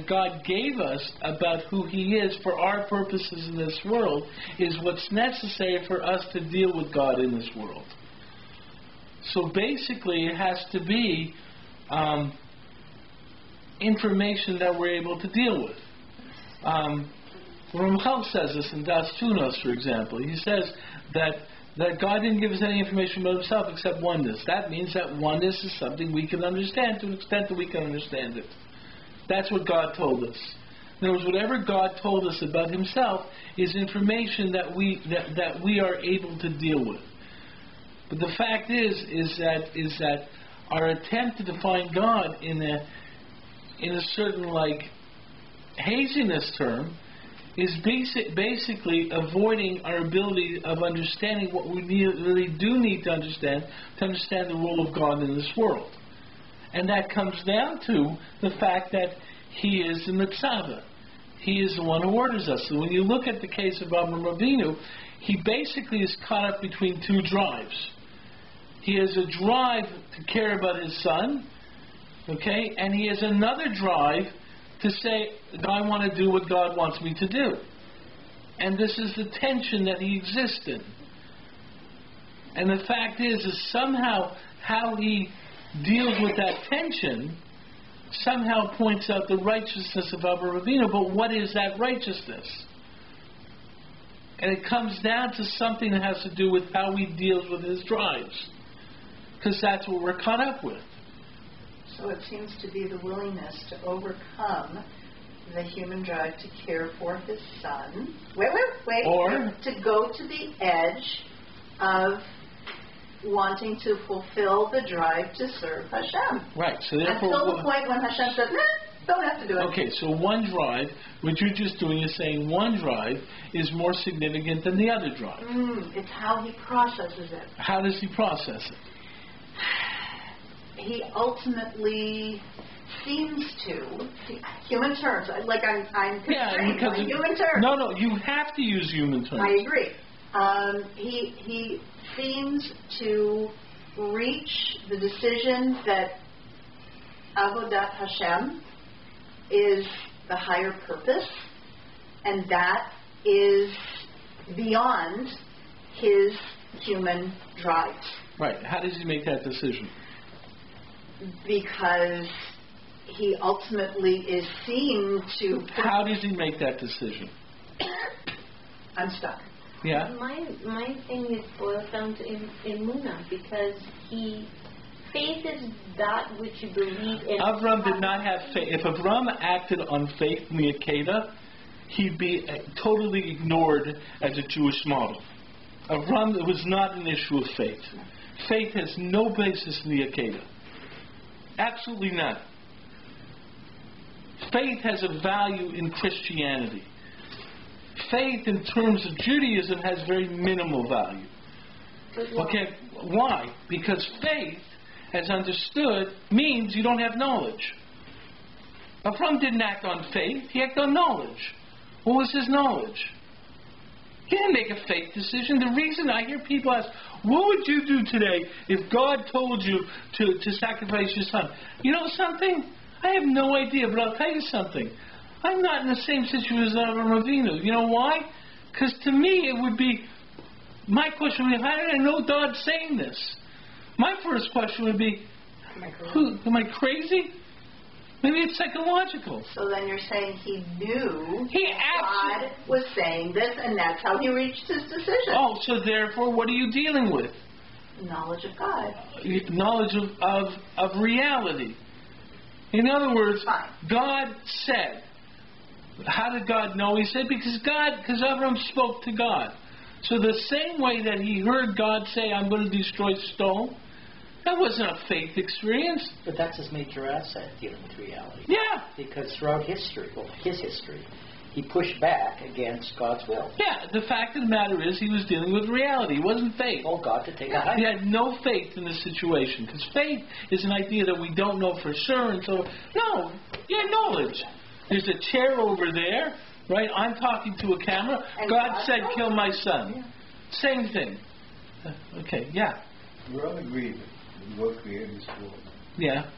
God gave us about who He is for our purposes in this world is what's necessary for us to deal with God in this world. So basically it has to be information that we're able to deal with. Ramchal says this in Das Tunos, for example. He says that God didn't give us any information about Himself except oneness. That means that oneness is something we can understand to an extent that we can understand it. That's what God told us. In other words, whatever God told us about Himself is information that we are able to deal with. But the fact is that our attempt to define God in a certain haziness term is basically avoiding our ability of understanding what we really do need to understand the role of God in this world. And that comes down to the fact that He is the Mitzvah. He is the one who orders us. So when you look at the case of Avraham Avinu, he basically is caught up between two drives. He has a drive to care about his son, okay, and he has another drive to say, I want to do what God wants me to do. And this is the tension that he exists in. And the fact is somehow how he deals with that tension somehow points out the righteousness of Avraham Avinu. But what is that righteousness? And it comes down to something that has to do with how he deals with his drives. Because that's what we're caught up with. So it seems to be the willingness to overcome the human drive to care for his son. Wait. Or to go to the edge of wanting to fulfill the drive to serve Hashem. Right. So therefore, until the point when Hashem says, don't have to do it. Okay, so one drive, what you're just doing is saying one drive is more significant than the other drive. It's how he processes it. How does he process it? He ultimately seems to, human terms, I'm constrained by human terms. No, you have to use human terms. I agree. He seems to reach the decision that Avodat Hashem is the higher purpose, and that is beyond his human drives. Right. How does he make that decision? Because he ultimately is seen to... How does he make that decision? I'm stuck. Yeah? My thing is boils down to Emunah, because faith is that which you believe in. Avram did not have faith. If Avram acted on faith in the Akedah, he'd be totally ignored as a Jewish model. Avram, it was not an issue of faith. Faith has no basis in the Akedah. Absolutely none. Faith has a value in Christianity. Faith in terms of Judaism has very minimal value. Okay, why? Because faith, as understood, means you don't have knowledge. Avram didn't act on faith, he acted on knowledge. What was his knowledge? He didn't make a faith decision. The reason I hear people ask, what would you do today if God told you to sacrifice your son? You know something? I have no idea, but I'll tell you something. I'm not in the same situation as Avraham Avinu. You know why? Because to me it would be, my question would be, how did I know God's saying this? My first question would be, am I crazy? Maybe it's psychological. So then you're saying he knew God was saying this, and that's how he reached his decision. Oh, so therefore, what are you dealing with? Knowledge of God. Knowledge of reality. In other words, God said. How did God know? He said because Avram spoke to God. So the same way that he heard God say, I'm going to destroy stone, that wasn't a faith experience. But that's his major asset, dealing with reality. Yeah. Because throughout history, his history, he pushed back against God's will. Yeah, the fact of the matter is he was dealing with reality. It wasn't faith. Told God to take a hike. He had no faith in this situation. Because faith is an idea that we don't know for sure. And so, no, you had knowledge. There's a chair over there, right? I'm talking to a camera. And God said, kill my son. Yeah. Same thing. Okay, yeah. We're all agreed that God created this world. Yeah.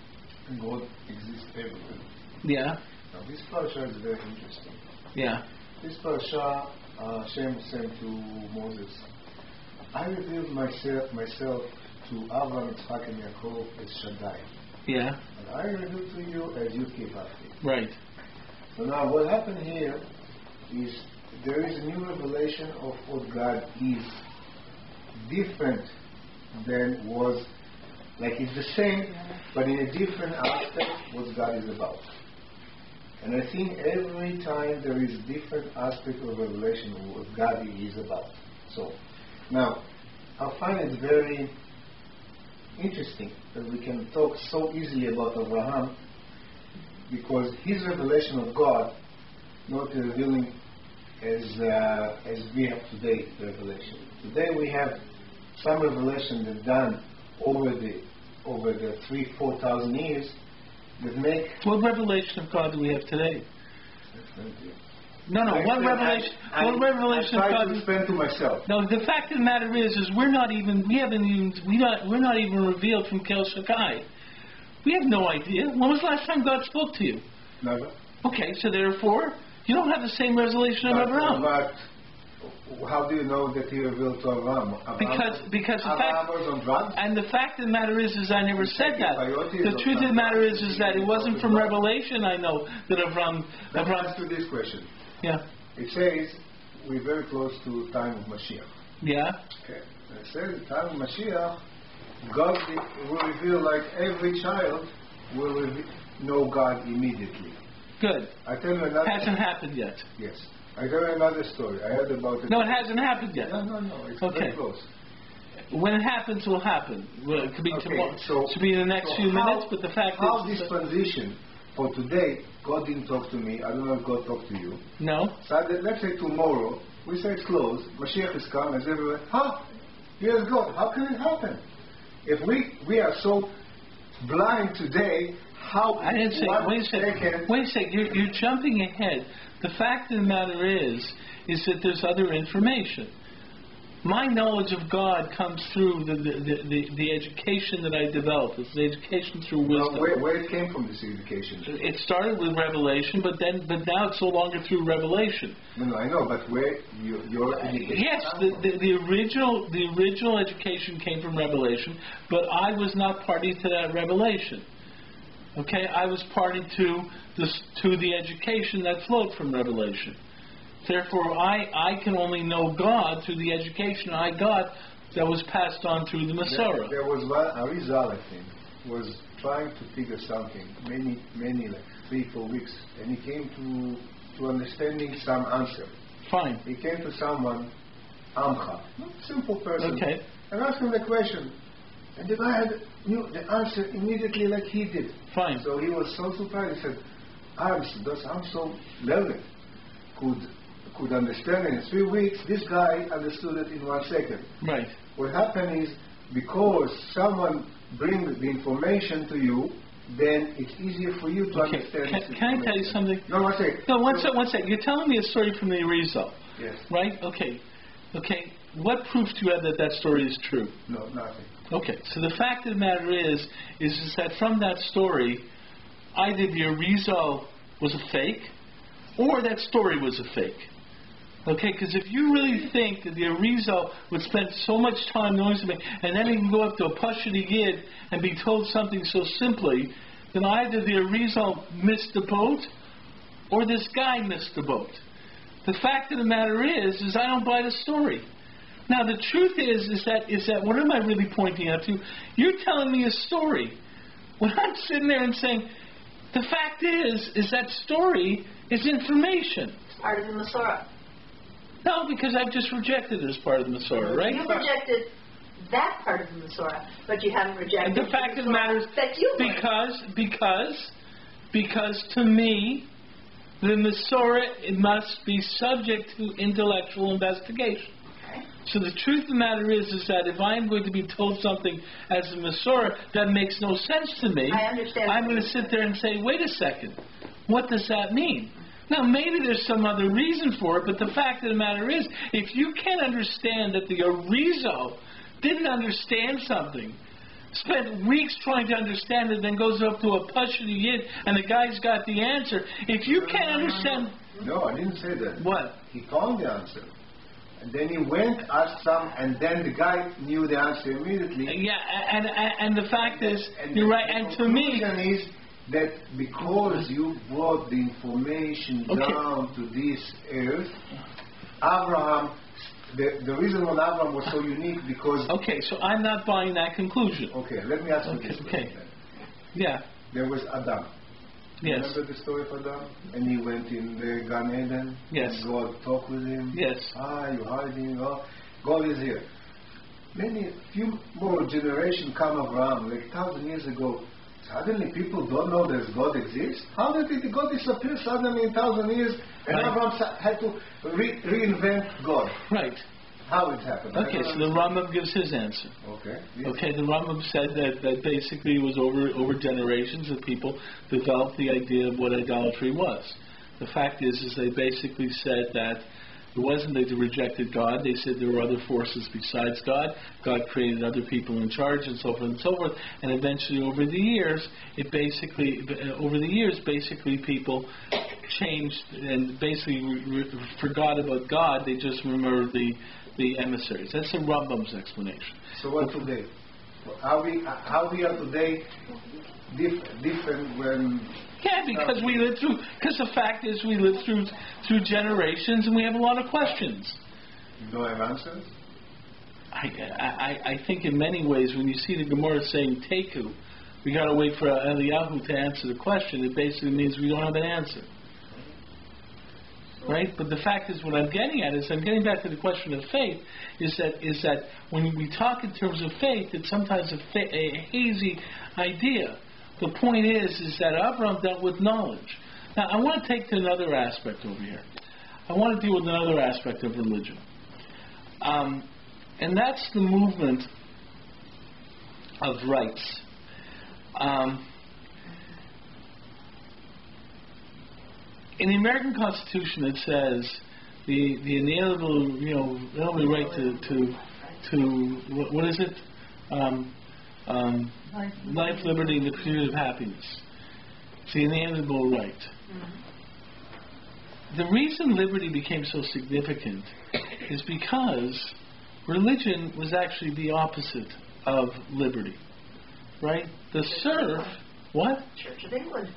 God exists everywhere. Yeah. Now this parasha is very interesting. Yeah. This parasha, Hashem said to Moses, I revealed myself to Abraham, Yitzchak, and Yaakov as Shaddai. Yeah. And I revealed to you as Yud-Kei-Vav-Kei. Right. So now what happened here is there is a new revelation of what God is, different than was, like it's the same, but in a different aspect what God is about. And I think every time there is a different aspect of revelation of what God is about. So, now, I find it very interesting that we can talk so easily about Abraham, because his revelation of God not revealing as we have today the revelation. Today we have some revelation that done over the 3,000-4,000 years that make. What revelation of God do we have today? No. What revelation? What revelation of God? I explain to myself. No. The fact of the matter is we're not even revealed from Kel Shaddai. We have no idea. When was the last time God spoke to you? Never. Okay, so therefore you don't have the same revelation of Abraham. But how do you know that he revealed to Abraham? Because the fact was on drugs? And the fact of the matter is I never said that. The truth of the matter is that it wasn't from revelation. I know that Abraham. Let me ask you this question. Yeah. It says we're very close to the time of Mashiach. Yeah. Okay. It says the time of Mashiach, God will reveal, like every child will know God immediately. Good. I tell you another. Hasn't happened yet. Yes. I tell you another story. I heard about it. No, it hasn't happened yet. No. It's Okay. very close. When it happens, it will happen. Well, it could be tomorrow. So, it could be in the next few minutes. But the fact how is, this transition for today, God didn't talk to me. I don't know if God talked to you. No. So let's say tomorrow we say it's closed. Mashiach is come, as everyone. Here's God. How can it happen? If we are so blind today, how? I didn't say. Wait a second. Wait a second. You're jumping ahead. The fact of the matter is that there's other information. My knowledge of God comes through the education that I developed. It's the education through wisdom. Where it came from, this education? It started with revelation, but now it's no longer through revelation. No, I know, but where your education? Yes, the original education came from revelation, but I was not party to that revelation. Okay, I was party to the education that flowed from revelation. Therefore, I can only know God through the education I got that was passed on through the Masorah. There was one, Arizal, I think, was trying to figure something, many like 3-4 weeks, and he came to understanding some answer. Fine. He came to someone, Amcha, simple person, okay, and asked him the question. And the guy knew the answer immediately like he did. Fine. So he was so surprised. He said, I'm so learned, could understand it in 3 weeks. This guy understood it in 1 second. Right. What happened is, because someone brings the information to you, then it's easier for you to understand. Can I tell you something? No, one second. No, one second. You're telling me a story from the Arizal. Yes. Right? Okay. What proof do you have that story is true? No, nothing. Okay. So the fact of the matter is that from that story, either the Arizal was a fake, or that story was a fake. Okay, because if you really think that the Arizal would spend so much time knowing something, and then he can go up to a Pashut Yid and be told something so simply, then either the Arizal missed the boat, or this guy missed the boat. The fact of the matter is I don't buy the story. Now the truth is that what am I really pointing out to? You're telling me a story. When I'm sitting there and saying, the fact is that story is information. It's part of the Masorah. No, because I've just rejected it as part of the Masorah, right? You've rejected that part of the Masorah, but you haven't rejected the fact of the matter is that you because to me, the Masorah, it must be subject to intellectual investigation. Okay. So the truth of the matter is that if I'm going to be told something as a Masorah that makes no sense to me, I understand. I'm going to sit there and say, wait a second, what does that mean? Now, maybe there's some other reason for it, but the fact of the matter is, if you can't understand that the Arizal didn't understand something spent weeks trying to understand it, then goes up to a Pashto Yid, and the guy's got the answer. If you can't understand... No, I didn't say that. What? He found the answer. And then he went, asked some, and then the guy knew the answer immediately. Yeah, and the fact is, you're right, and to me... The conclusion is that because you brought the information down to this earth, Abraham... The reason why Abraham was so unique because... Okay, so I'm not buying that conclusion. Okay, let me ask you this question. Yeah. There was Adam. Yes. Remember the story of Adam? And he went in the Gan Eden. Yes. And God talked with him. Yes. You're hiding. Oh, God is here. Few more generations come around, like 1,000 years ago. Suddenly people don't know that God exists. How did God disappear suddenly in 1,000 years? And Abraham had to reinvent God. Right. How it happened? Okay, so the Rambam gives his answer. Okay. Yes. Okay, the Rambam said that basically it was over generations that people developed the idea of what idolatry was. The fact is they basically said that it wasn't that they rejected God. They said there were other forces besides God. God created other people in charge, and so forth and so forth. And eventually, over the years, basically people changed and basically forgot about God. They just remembered the emissaries. That's the Rambam's explanation. So what today? How we are today different when... Yeah, because we lived through. Because the fact is, we lived through generations, and we have a lot of questions. You don't have answers. I think in many ways, when you see the Gemara saying "Teku," we got to wait for Eliyahu to answer the question. It basically means we don't have an answer, right? But the fact is, what I'm getting at is, I'm getting back to the question of faith. Is that when we talk in terms of faith, it's sometimes a hazy idea. The point is that Abraham dealt with knowledge. Now, I want to take to another aspect over here. I want to deal with another aspect of religion. And that's the movement of rights. In the American Constitution, it says the inalienable, right to what is it? Life, liberty, and the pursuit of happiness. It's the inalienable right. Mm-hmm. The reason liberty became so significant is because religion was actually the opposite of liberty. Right? The serf, what? Church of England.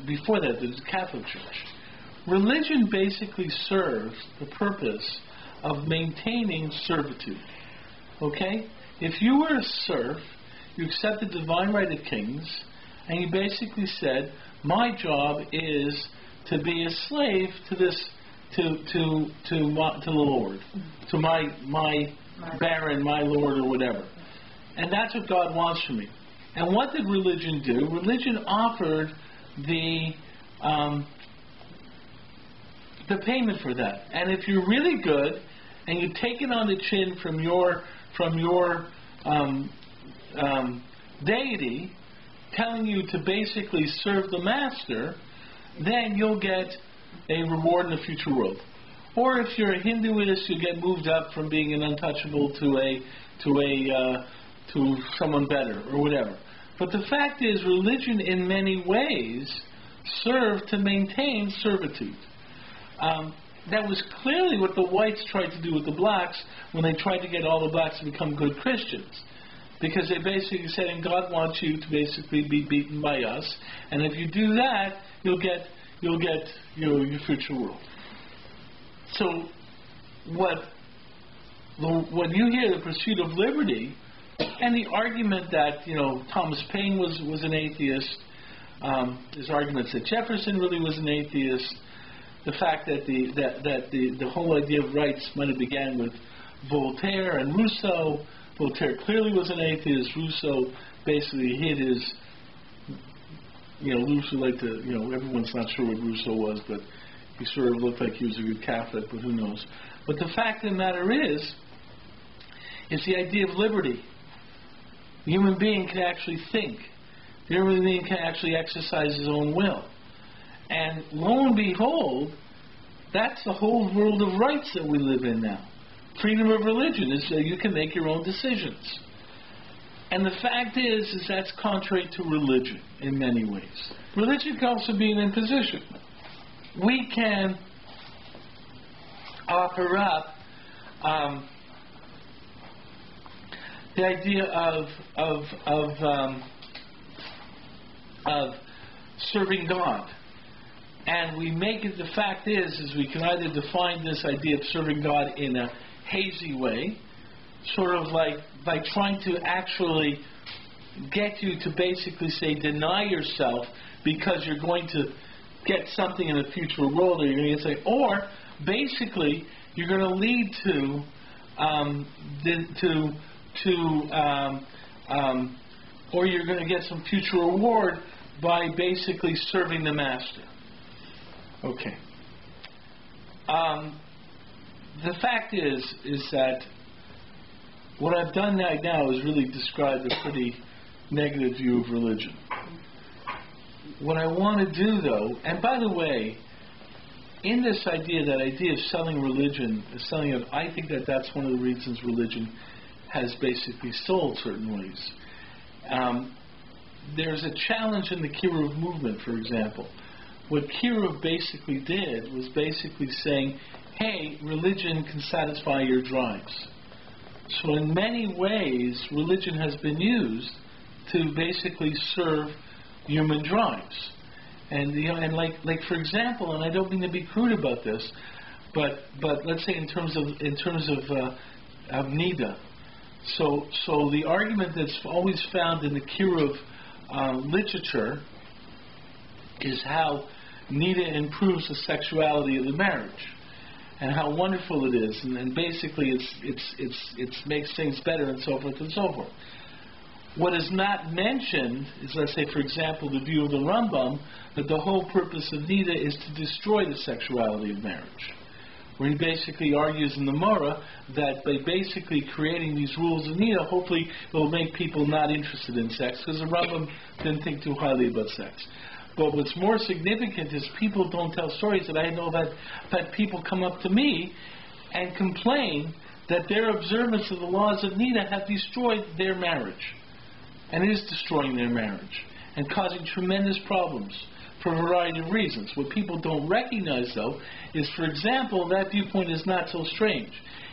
Before that, there was the Catholic Church. Religion basically serves the purpose of maintaining servitude. Okay? If you were a serf, you accepted the divine right of kings, and you basically said, my job is to be a slave to this, to the Lord, to my baron, my lord, or whatever. And that's what God wants from me. And what did religion do? Religion offered the payment for that. And if you're really good, and you take it on the chin from your deity, telling you to basically serve the master, then you'll get a reward in the future world. Or if you're a Hinduist, you get moved up from being an untouchable to someone better or whatever. But the fact is, religion in many ways served to maintain servitude. That was clearly what the whites tried to do with the blacks when they tried to get all the blacks to become good Christians. Because they basically said, and God wants you to basically be beaten by us, and if you do that, you'll get your future world. So, when you hear the pursuit of liberty, and the argument that Thomas Paine was an atheist, there's arguments that Jefferson really was an atheist. The fact that the whole idea of rights might have began with Voltaire and Rousseau. Voltaire clearly was an atheist. Rousseau basically hid his. Rousseau liked to. Everyone's not sure what Rousseau was, but he sort of looked like he was a good Catholic, but who knows? But the fact of the matter is the idea of liberty. The human being can actually think. The human being can actually exercise his own will. And lo and behold, that's the whole world of rights that we live in now. Freedom of religion is so you can make your own decisions. And the fact is that's contrary to religion in many ways. Religion can also be an imposition. We can offer up the idea of serving God. And we make it, the fact is we can either define this idea of serving God in a hazy way, sort of like by trying to actually get you to basically say deny yourself because you're going to get something in the future world, or you're going to say, or basically you're going to lead to or you're going to get some future reward by basically serving the master. Okay. The fact is that what I've done right now is really describe a pretty negative view of religion. What I want to do, though, and by the way, in this idea, that idea of selling religion, I think that's one of the reasons religion has basically sold certain ways. There's a challenge in the Kiruv movement, for example. What Kiruv basically did was basically saying, hey, religion can satisfy your drives. So in many ways, religion has been used to basically serve human drives. And like for example, and I don't mean to be crude about this, but let's say in terms of Nida. So the argument that's always found in the Kiruv literature is how Nida improves the sexuality of the marriage, and how wonderful it is, and basically it makes things better, and so forth and so forth. What is not mentioned is, let's say, for example, the view of the Rambam that the whole purpose of Nida is to destroy the sexuality of marriage, where he basically argues in the Morah that by basically creating these rules of Nida, hopefully it will make people not interested in sex, because the Rambam didn't think too highly about sex. But what's more significant is people don't tell stories that I know that people come up to me and complain that their observance of the laws of Nida have destroyed their marriage. And it is destroying their marriage and causing tremendous problems for a variety of reasons. What people don't recognize, though, is, for example, that viewpoint is not so strange.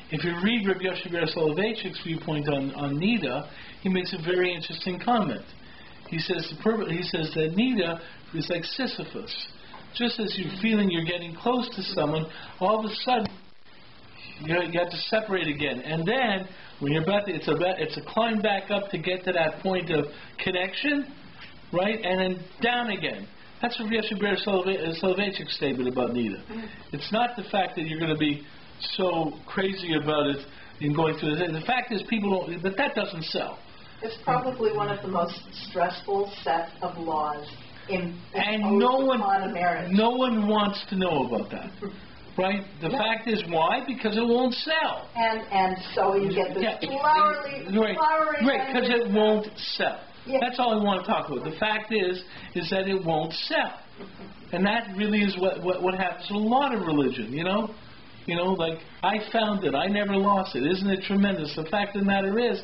If you read Rabbi Yoshe Ber Soloveitchik's viewpoint on Nida, he makes a very interesting comment. He says that Nida is like Sisyphus. Just as you're feeling you're getting close to someone, all of a sudden you have to separate again, and then when you're about to, it's a climb back up to get to that point of connection, right? And then down again. That's what Rabbi Yoshe Ber Soloveitchik's statement about Nida. It's not the fact that you're going to be so crazy about it in going through it. The fact is, people don't. But that doesn't sell. It's probably one of the most stressful set of laws in upon a marriage. No one wants to know about that. Right? The fact is, why? Because it won't sell. And so you get this flowery... Right, because it won't sell. Yeah. That's all I want to talk about. The fact is that it won't sell. And that really is what happens to a lot of religion, you know? You know, like, I found it. I never lost it. Isn't it tremendous? The fact of the matter is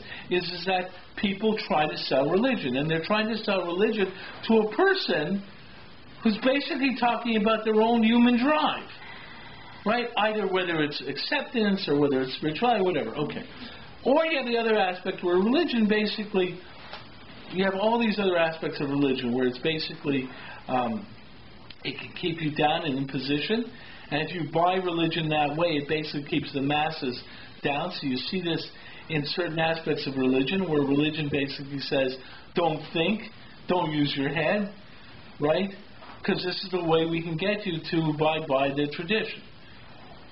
that people try to sell religion. And they're trying to sell religion to a person who's basically talking about their own human drive. Right? Either whether it's acceptance or whether it's spirituality, whatever. Okay. Or you have the other aspect where religion basically, you have all these other aspects of religion where it's basically, it can keep you down and in position. And if you buy religion that way, it basically keeps the masses down. So you see this in certain aspects of religion where religion basically says, don't think, don't use your head, right? Because this is the way we can get you to abide by the tradition.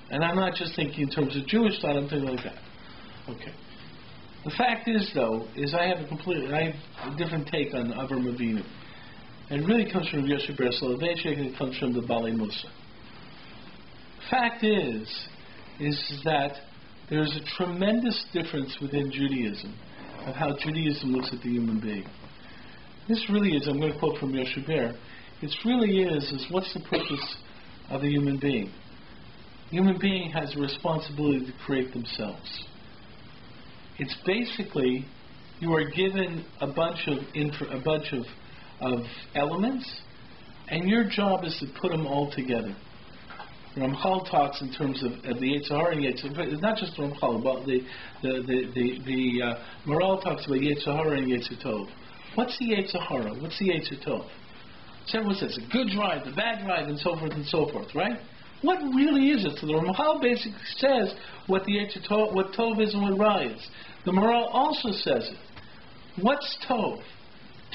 And I'm not just thinking in terms of Jewish thought, I'm thinking like that. Okay. The fact is, though, I have a different take on Avram Avinu. And it really comes from Yoshe Ber Soloveitchik, and it comes from the Balei Musa. Fact is that there's a tremendous difference within Judaism of how Judaism looks at the human being. This really is, I'm going to quote from Yoshe Ber, it really is what's the purpose of a human being? The human being has a responsibility to create themselves. It's basically you are given a bunch of elements, and your job is to put them all together. Ramchal talks in terms of the Yetzer Hara and Yetzer, but it's not just Ramchal, but the Maral talks about Yetzer Hara and Yetzer Tov. What's the Yetzer Hara? What's the Yetzer Tov? So everyone says a good drive, the bad drive, and so forth, right? What really is it? So the Ramchal basically says what the Yetzer Tov, what Tov is and what Ra is. The Maral also says it. What's Tov?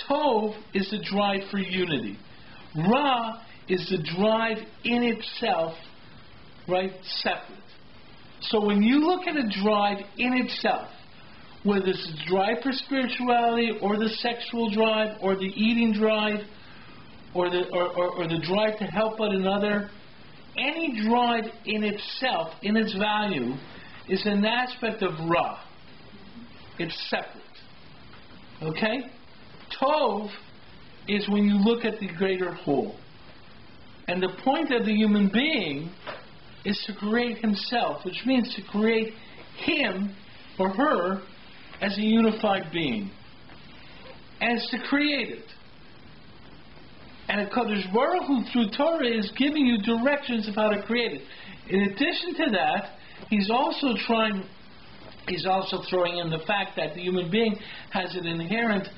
Tov is the drive for unity. Ra is the drive in itself, right, separate. So when you look at a drive in itself, whether it's a drive for spirituality or the sexual drive or the eating drive or the drive to help one another, any drive in itself, in its value, is an aspect of Ra. It's separate. Okay? Tov is when you look at the greater whole. And the point of the human being is to create himself, which means to create him or her as a unified being. And it's to create it. And HaKadosh Baruch Hu, through Torah, is giving you directions of how to create it. In addition to that, he's also throwing in the fact that the human being has an inherent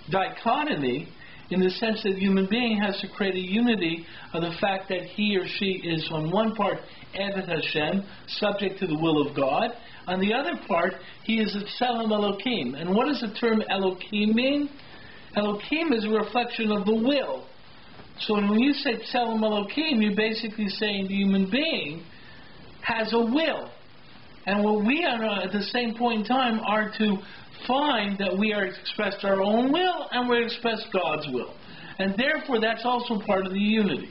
dichotomy, in the sense that the human being has to create a unity of the fact that he or she is on one part Eved Hashem, subject to the will of God. On the other part, he is a Tselem Elokim. And what does the term Elokim mean? Elokim is a reflection of the will. So when you say Tselem Elokim, you're basically saying the human being has a will. And what we are at the same point in time are to find that we are expressed our own will and we express God's will. And therefore that's also part of the unity.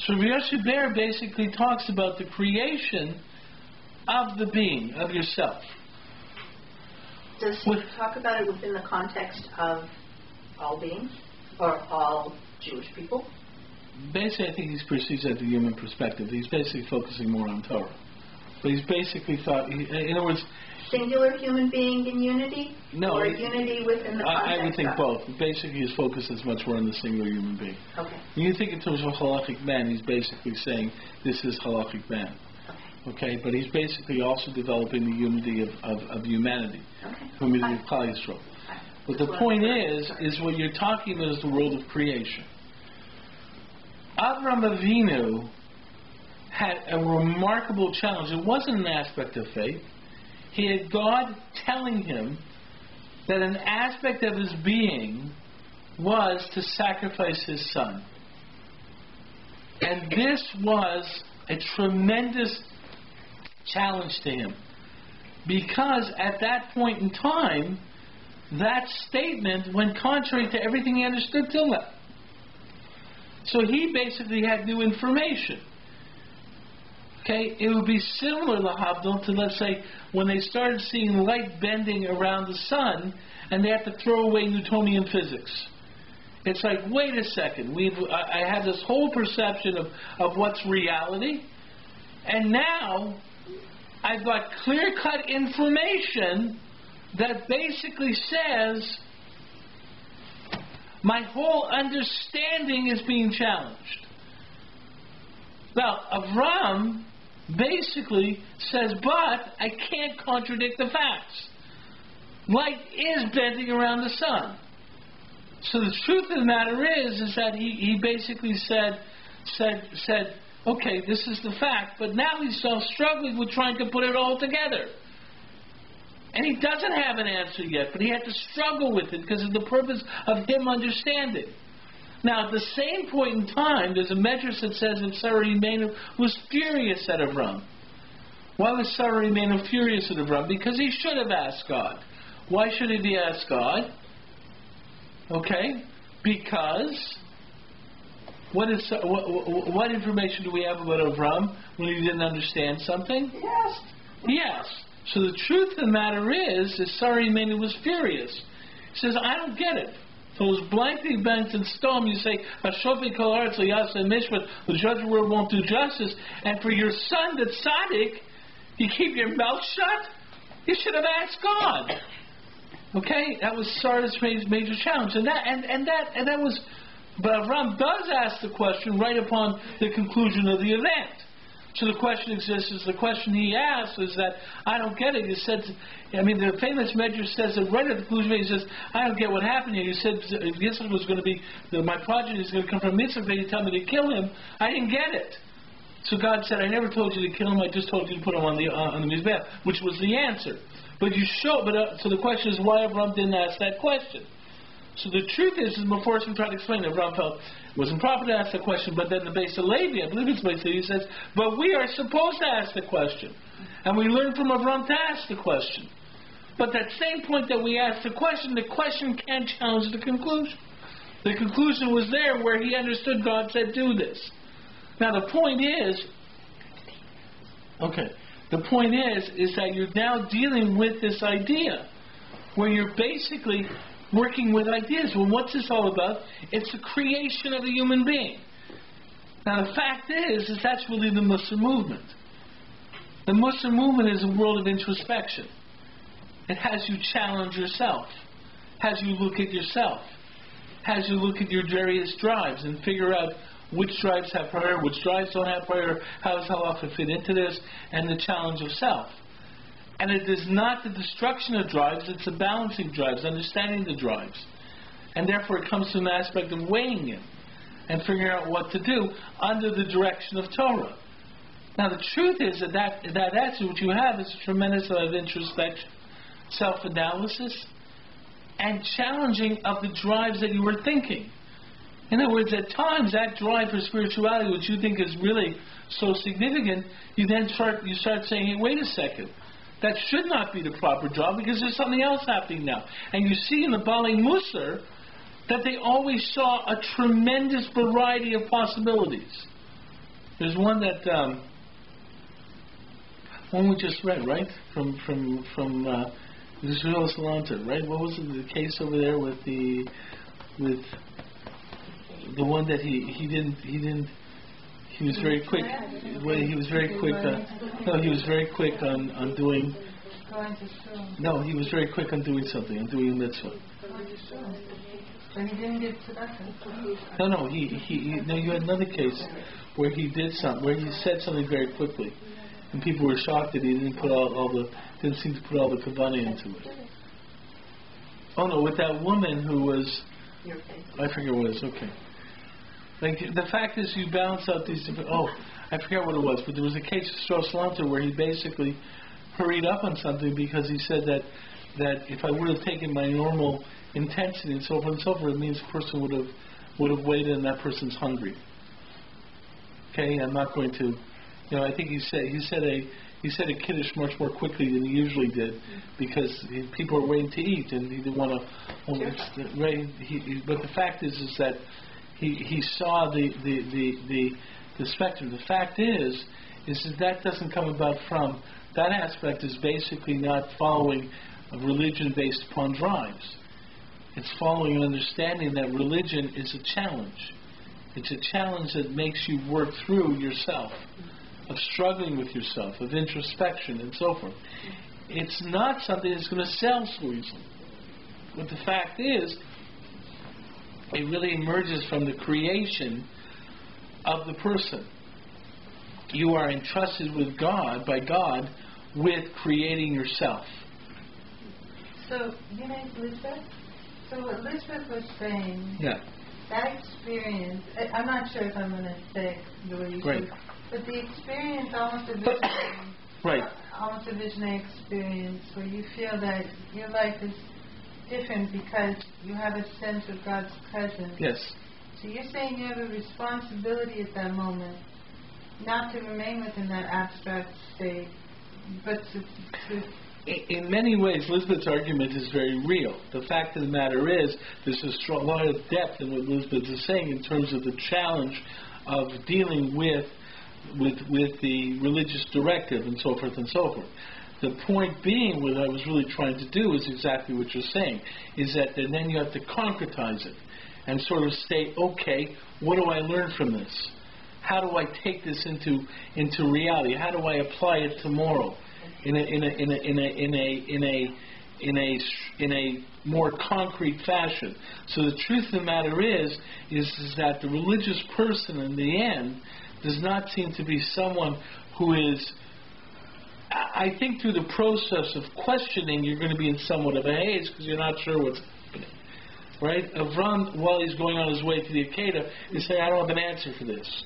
So Yossi Ber basically talks about the creation of the being, of yourself. Does he talk about it within the context of all beings or all Jewish people? Basically, I think he perceives that the human perspective. He's basically focusing more on Torah. But he's basically thought, in other words, singular human being in unity? No. Or unity within the context I would think of? both. Basically, his focus is much more on the singular human being. Okay. When you think in terms of halachic man, he's basically saying this is halachic man. Okay? But he's basically also developing the unity of humanity. Okay. Community of Klal Yisrael. But the point is what you're talking about is the world of creation. Avraham Avinu had a remarkable challenge. It wasn't an aspect of faith. He had God telling him that an aspect of his being was to sacrifice his son. And this was a tremendous challenge to him. Because at that point in time, that statement went contrary to everything he understood till then. So he basically had new information. Okay, it would be similar, Lahavdil, to, let's say, when they started seeing light bending around the sun, and they had to throw away Newtonian physics. It's like, wait a second, I had this whole perception of what's reality, and now I've got clear-cut information that basically says my whole understanding is being challenged. Now, Avram basically says, but I can't contradict the facts. Light is bending around the sun. So the truth of the matter is that he basically said, okay, this is the fact, but now he's still struggling with trying to put it all together. And he doesn't have an answer yet, but he had to struggle with it because of the purpose of him understanding. Now, at the same point in time, there's a medrash that says that Sarah Imenu was furious at Avram. Why was Sarah Imenu furious at Avram? Because he should have asked God. Why should he be asked God? Okay, because what information do we have about Avram when he didn't understand something? Yes. So the truth of the matter is Sarah Imenu was furious. He says, I don't get it. So it was blankly bent in stone. You say, Hashofi kol haaretz lo yaseh mishpat, the judge of the world won't do justice. And for your son, that's tzaddik, you keep your mouth shut? You should have asked God. Okay, that was Sarah's major challenge, and that was. But Avram does ask the question right upon the conclusion of the event. So the question exists. Is the question he asks is that I don't get it. He said, the famous Medrash says that right at the conclusion, he says, I don't get what happened here. You said Yitzchak was going to be my progeny is going to come from Yitzchak. Then you tell me to kill him. I didn't get it. So God said, I never told you to kill him. I just told you to put him on the Mizbeach, which was the answer. But so the question is why Avram didn't ask that question. So the truth is before we try to explain it, Avram felt it wasn't proper to ask the question, but then the base of Levi, I believe it's base of Levi, says, but we are supposed to ask the question. And we learn from Avram to ask the question. But that same point that we asked the question can't challenge the conclusion. The conclusion was there where he understood God said do this. Now the point is that you're now dealing with this idea where you're basically working with ideas. Well, what's this all about? It's the creation of a human being. Now the fact is that's really the Muslim movement. The Muslim movement is a world of introspection. It has you challenge yourself, has you look at yourself, has you look at your various drives and figure out which drives have priority, which drives don't have priority, how does halacha fit into this, and the challenge of self. And it is not the destruction of drives, it's the balancing drives, understanding the drives. And therefore it comes to an aspect of weighing it and figuring out what to do under the direction of Torah. Now the truth is that's what you have is a tremendous amount of introspection, self-analysis, and challenging of the drives that you were thinking. In other words, at times that drive for spirituality, which you think is really so significant, you start saying, hey, wait a second. That should not be the proper job because there's something else happening now. And you see in the Bali Musar that they always saw a tremendous variety of possibilities. There's one that one we just read, right? From Israel Salanta, right? What was the case over there with the one that he was very quick. He was very quick. He was very quick on doing. No, he was very quick on doing something, on doing a mitzvah. So he didn't get tzedakah. No. You had another case where he did something, where he said something very quickly, and people were shocked that he didn't didn't seem to put all the kavanah into it. Oh no, with that woman who was, I forget what it was. Okay. Like the fact is, you balance out these different. Oh, I forget what it was, but there was a case of Strauss Lanter where he basically hurried up on something because he said that if I would have taken my normal intensity and so forth, it means the person would have waited and that person's hungry. Okay, I'm not going to. I think he said a kiddush much more quickly than he usually did because people are waiting to eat and he didn't want to. But the fact is that. He saw the spectrum. The fact is that doesn't come about from that aspect is basically not following a religion based upon drives. It's following an understanding that religion is a challenge. It's a challenge that makes you work through yourself, of struggling with yourself, of introspection and so forth. It's not something that's going to sell so easily. But the fact is, it really emerges from the creation of the person. You are entrusted with God, by God, with creating yourself. So, Elizabeth? So what Elizabeth was saying, that experience, I'm not sure if I'm going to say it the way you do, but the experience, almost a visionary experience where you feel that your life is different because you have a sense of God's presence. Yes. So you're saying you have a responsibility at that moment not to remain within that abstract state, but to in many ways, Elizabeth's argument is very real. The fact of the matter is, there's a lot of depth in what Elizabeth is saying in terms of the challenge of dealing with the religious directive and so forth and so forth. The point being, what I was really trying to do is exactly what you're saying, is that then you have to concretize it and sort of say, okay, what do I learn from this? How do I take this into reality? How do I apply it tomorrow in in a more concrete fashion. So the truth of the matter is that the religious person in the end does not seem to be someone who is. I think through the process of questioning, you're going to be in somewhat of a haze because you're not sure what's happening. Right? Avram, while he's going on his way to the Akedah, is saying, I don't have an answer for this.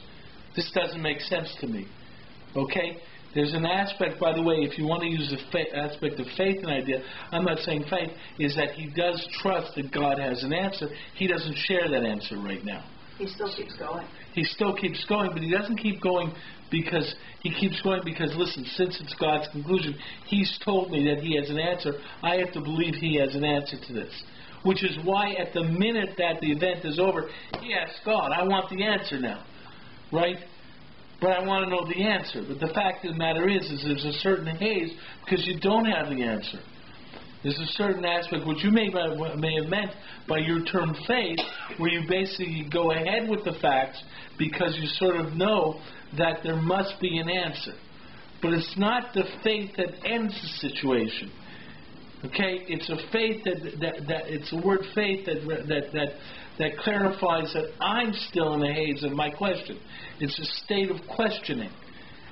This doesn't make sense to me. Okay? There's an aspect, by the way, if you want to use the aspect of faith and idea, I'm not saying faith, is that he does trust that God has an answer. He doesn't share that answer right now. He still keeps going. He still keeps going, but he doesn't keep going because listen, since it's God's conclusion, he's told me that he has an answer. I have to believe he has an answer to this. Which is why at the minute that the event is over, he asks God, I want the answer now. Right? But I want to know the answer. But the fact of the matter is there's a certain haze because you don't have the answer. There's a certain aspect which you may have meant by your term faith, where you basically go ahead with the facts because you sort of know that there must be an answer. But it's not the faith that ends the situation. Okay, it's a faith that it's a word faith that clarifies that I'm still in the haze of my question. It's a state of questioning,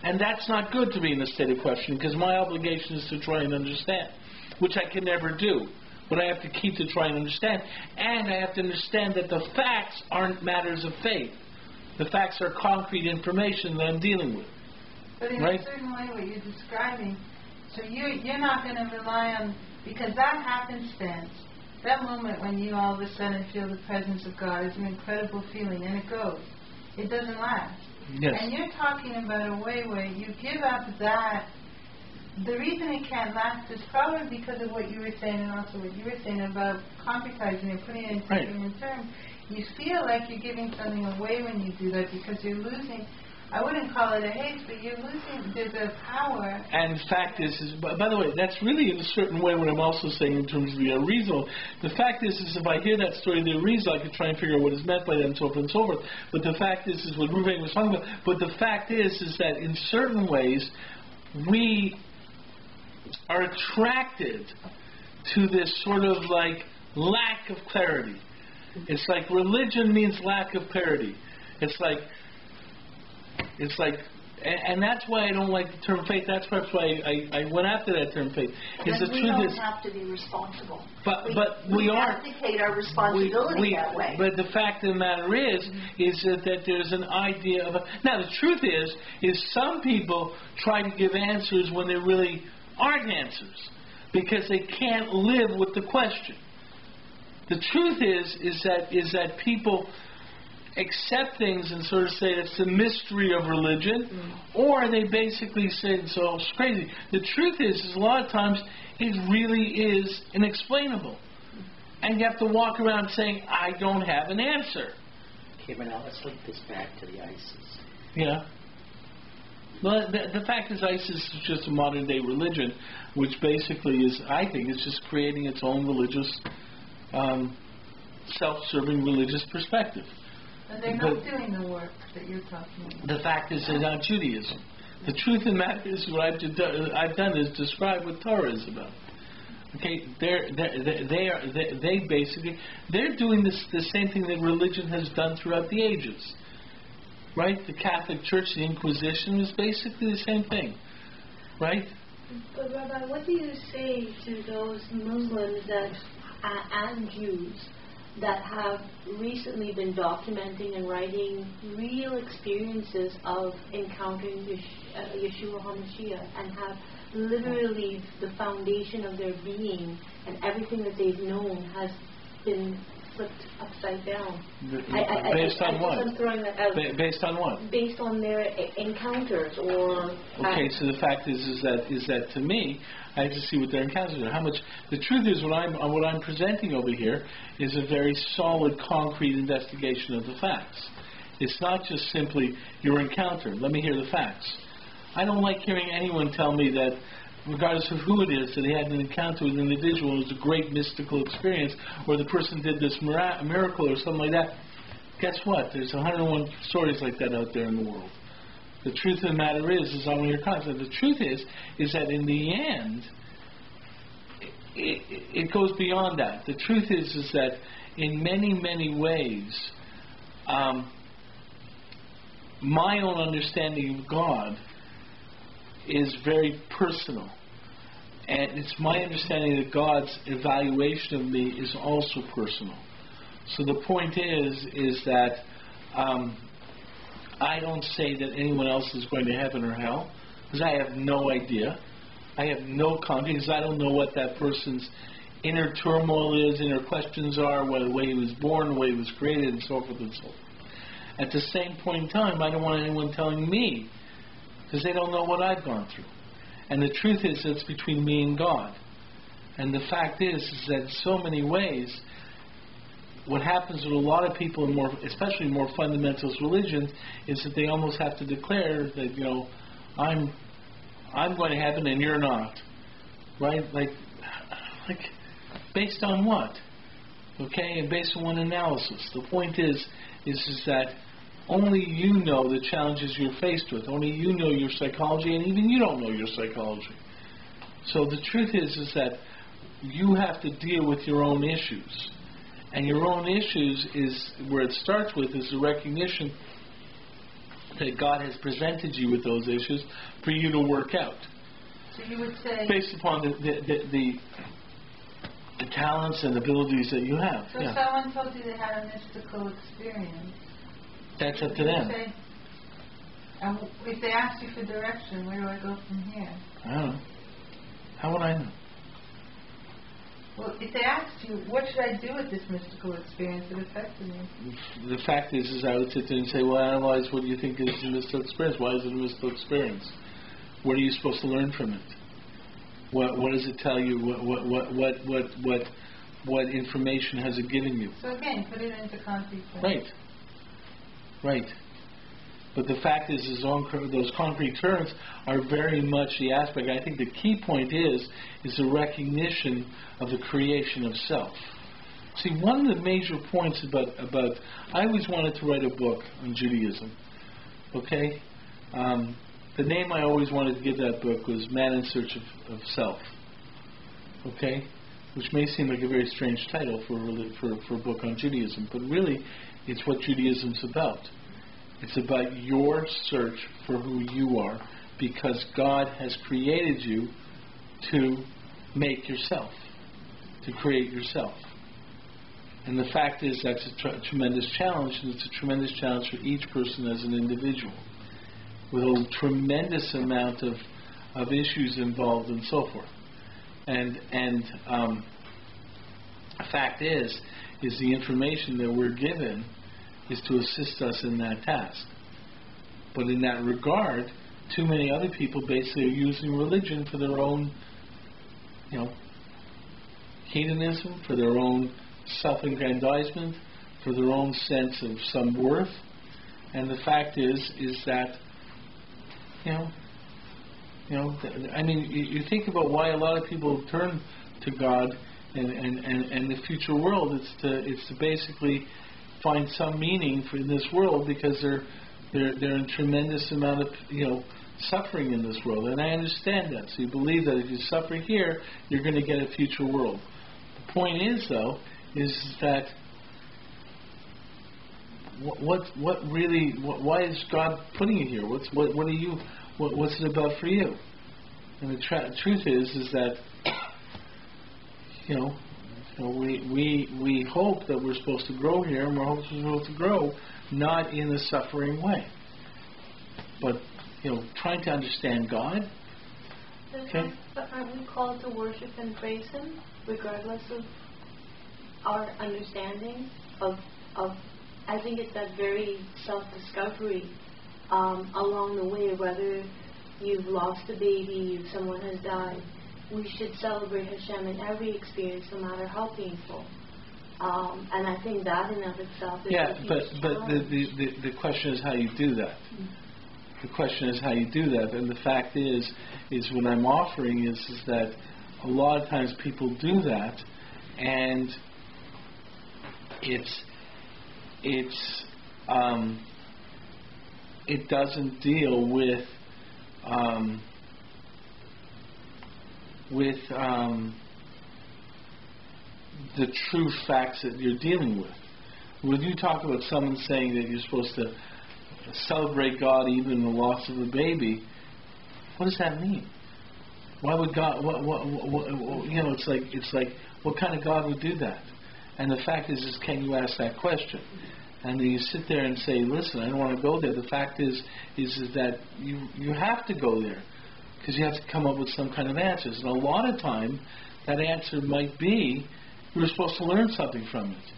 and that's not good to be in a state of questioning because my obligation is to try and understand, which I can never do. But I have to keep to try and understand, and I have to understand that the facts aren't matters of faith. The facts are concrete information that I'm dealing with. But in a certain way, what you're describing, so you're not going to rely on. Because that happenstance, that moment when you all of a sudden feel the presence of God is an incredible feeling, and it goes. It doesn't last. Yes. And you're talking about a way where you give up that. The reason it can't last is probably because of what you were saying and also what you were saying about concretizing and putting it in human terms. You feel like you're giving something away when you do that because you're losing. I wouldn't call it a haze, but you're losing. There's a power. And the fact is, by the way, that's really in a certain way what I'm also saying in terms of the Arizal. The fact is if I hear that story of the Arizal, I could try and figure out what is meant by that and so forth and so forth. But the fact is what Ruvain was talking about. But the fact is that in certain ways, we are attracted to this sort of like lack of clarity. It's like religion means lack of clarity. It's like, and that's why I don't like the term faith. That's perhaps why I went after that term faith. Because we don't have to be responsible. But we are. abdicate our responsibility that way. But the fact of the matter is that there's an idea of now the truth is some people try to give answers when there really aren't answers because they can't live with the question. The truth is that people accept things and sort of say it's the mystery of religion, or they basically say it's all crazy. The truth is a lot of times it really is inexplainable, and you have to walk around saying I don't have an answer. Okay, but now let's link this back to the ISIS. Yeah. Well, the fact is ISIS is just a modern day religion, which basically is, I think, is just creating its own religious, self-serving religious perspective. But they're not doing the work that you're talking about. The fact is they're not Judaism. The truth of the matter is what I've done is describe what Torah is about. Okay, they're doing the same thing that religion has done throughout the ages. Right? The Catholic Church, the Inquisition, is basically the same thing. Right? But Rabbi, what do you say to those Muslims and Jews that have recently been documenting and writing real experiences of encountering Yeshua HaMashiach and have literally the foundation of their being and everything that they've known has been flipped upside down? Based on what? I'm throwing that out. Based on what? Based on their encounters or... Okay, so the fact is that to me, I have to see what their encounters are. How much? The truth is, what I'm presenting over here is a very solid, concrete investigation of the facts. It's not just simply your encounter. Let me hear the facts. I don't like hearing anyone tell me that, regardless of who it is, that they had an encounter with an individual and it was a great mystical experience, or the person did this miracle or something like that. Guess what? There's 101 stories like that out there in the world. The truth of the matter is on your concept. The truth is that in the end, it goes beyond that. The truth is that in many, many ways, my own understanding of God is very personal. And it's my understanding that God's evaluation of me is also personal. So the point is that I don't say that anyone else is going to heaven or hell, because I have no idea. I have no context. I don't know what that person's inner turmoil is, inner questions are, the way he was born, the way he was created, and so forth and so forth. At the same point in time, I don't want anyone telling me, because they don't know what I've gone through. And the truth is, it's between me and God. And the fact is that in so many ways, what happens with a lot of people, in especially more fundamentalist religions, is that they almost have to declare that, I'm going to heaven and you're not. Right? Like based on what? Okay? And based on one analysis. The point is that only you know the challenges you're faced with. Only you know your psychology, and even you don't know your psychology. So the truth is that you have to deal with your own issues. And your own issues is where it starts with is the recognition that God has presented you with those issues for you to work out. So you would say, based upon the talents and abilities that you have. So someone told you they had a mystical experience. That's up to them. And if they ask you for direction, where do I go from here? I don't know. How would I know? Well, if they asked you, what should I do with this mystical experience that affected me? The fact is I would sit there and say, well, analyze what you think is a mystical experience. Why is it a mystical experience? What are you supposed to learn from it? What does it tell you? What information has it given you? So again, put it into concrete terms. Right. But the fact is those concrete terms are very much the aspect. I think the key point is the recognition of the creation of self. See, one of the major points about I always wanted to write a book on Judaism. Okay? The name I always wanted to give that book was Man in Search of Self. Okay? Which may seem like a very strange title for a book on Judaism, but really it's what Judaism's about. It's about your search for who you are, because God has created you to make yourself, to create yourself. And the fact is that's a tremendous challenge, and it's a tremendous challenge for each person as an individual, with a tremendous amount of issues involved and so forth. And the fact is the information that we're given is to assist us in that task. But in that regard, too many other people basically are using religion for their own, hedonism, for their own self-aggrandizement, for their own sense of some worth. And the fact is that, you think about why a lot of people turn to God and the future world. It's to basically find some meaning in this world, because they're in tremendous amount of suffering in this world, and I understand that. So you believe that if you suffer here, you're going to get a future world. The point is, though, is that why is God putting you here? What's it about for you? And the truth is that we hope that we're supposed to grow here, and we're supposed to grow not in a suffering way, but trying to understand God. Okay. But aren't we called to worship and praise Him, regardless of our understanding of? I think it's that very self-discovery along the way. Whether you've lost a baby, someone has died, we should celebrate Hashem in every experience, no matter how painful. And I think that in of itself is a huge challenge. The question is how you do that. The question is how you do that. And the fact is what I'm offering is that a lot of times people do that, and it doesn't deal with the true facts that you're dealing with. When you talk about someone saying that you're supposed to celebrate God even in the loss of a baby, what does that mean? Why would God? It's like what kind of God would do that? And the fact is can you ask that question? And then you sit there and say, listen, I don't want to go there. The fact is that you have to go there because you have to come up with some kind of answers. And a lot of time, that answer might be you were supposed to learn something from it.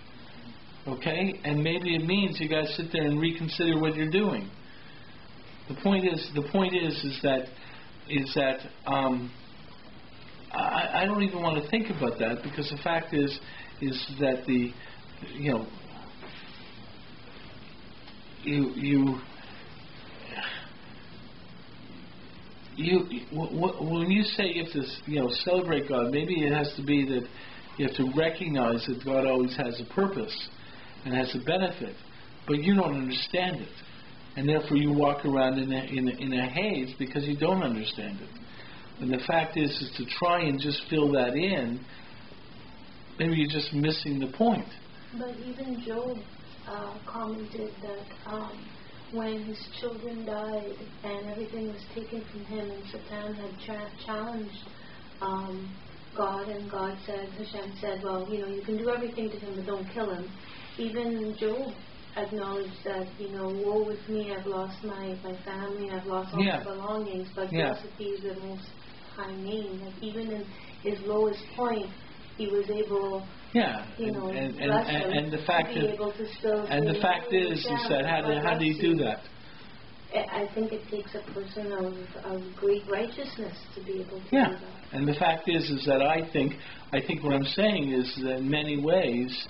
Okay? And maybe it means you got to sit there and reconsider what you're doing. The point is that I don't even want to think about that because the fact is that when you say you have to celebrate God, maybe it has to be that you have to recognize that God always has a purpose and has a benefit, but you don't understand it, and therefore you walk around in a haze because you don't understand it. And the fact is to try and just fill that in. Maybe you're just missing the point. But even Job commented that when his children died and everything was taken from him, and Satan had challenged God, and God said, Hashem said, well, you can do everything to him, but don't kill him. Even Job acknowledged that, woe with me, I've lost my family, I've lost all my belongings, but blessed be the Most High name. Like even in his lowest point, he was able, and the fact is, that how do you do that? I think it takes a person of great righteousness to be able to do that. And the fact is that I think what I'm saying is that in many ways,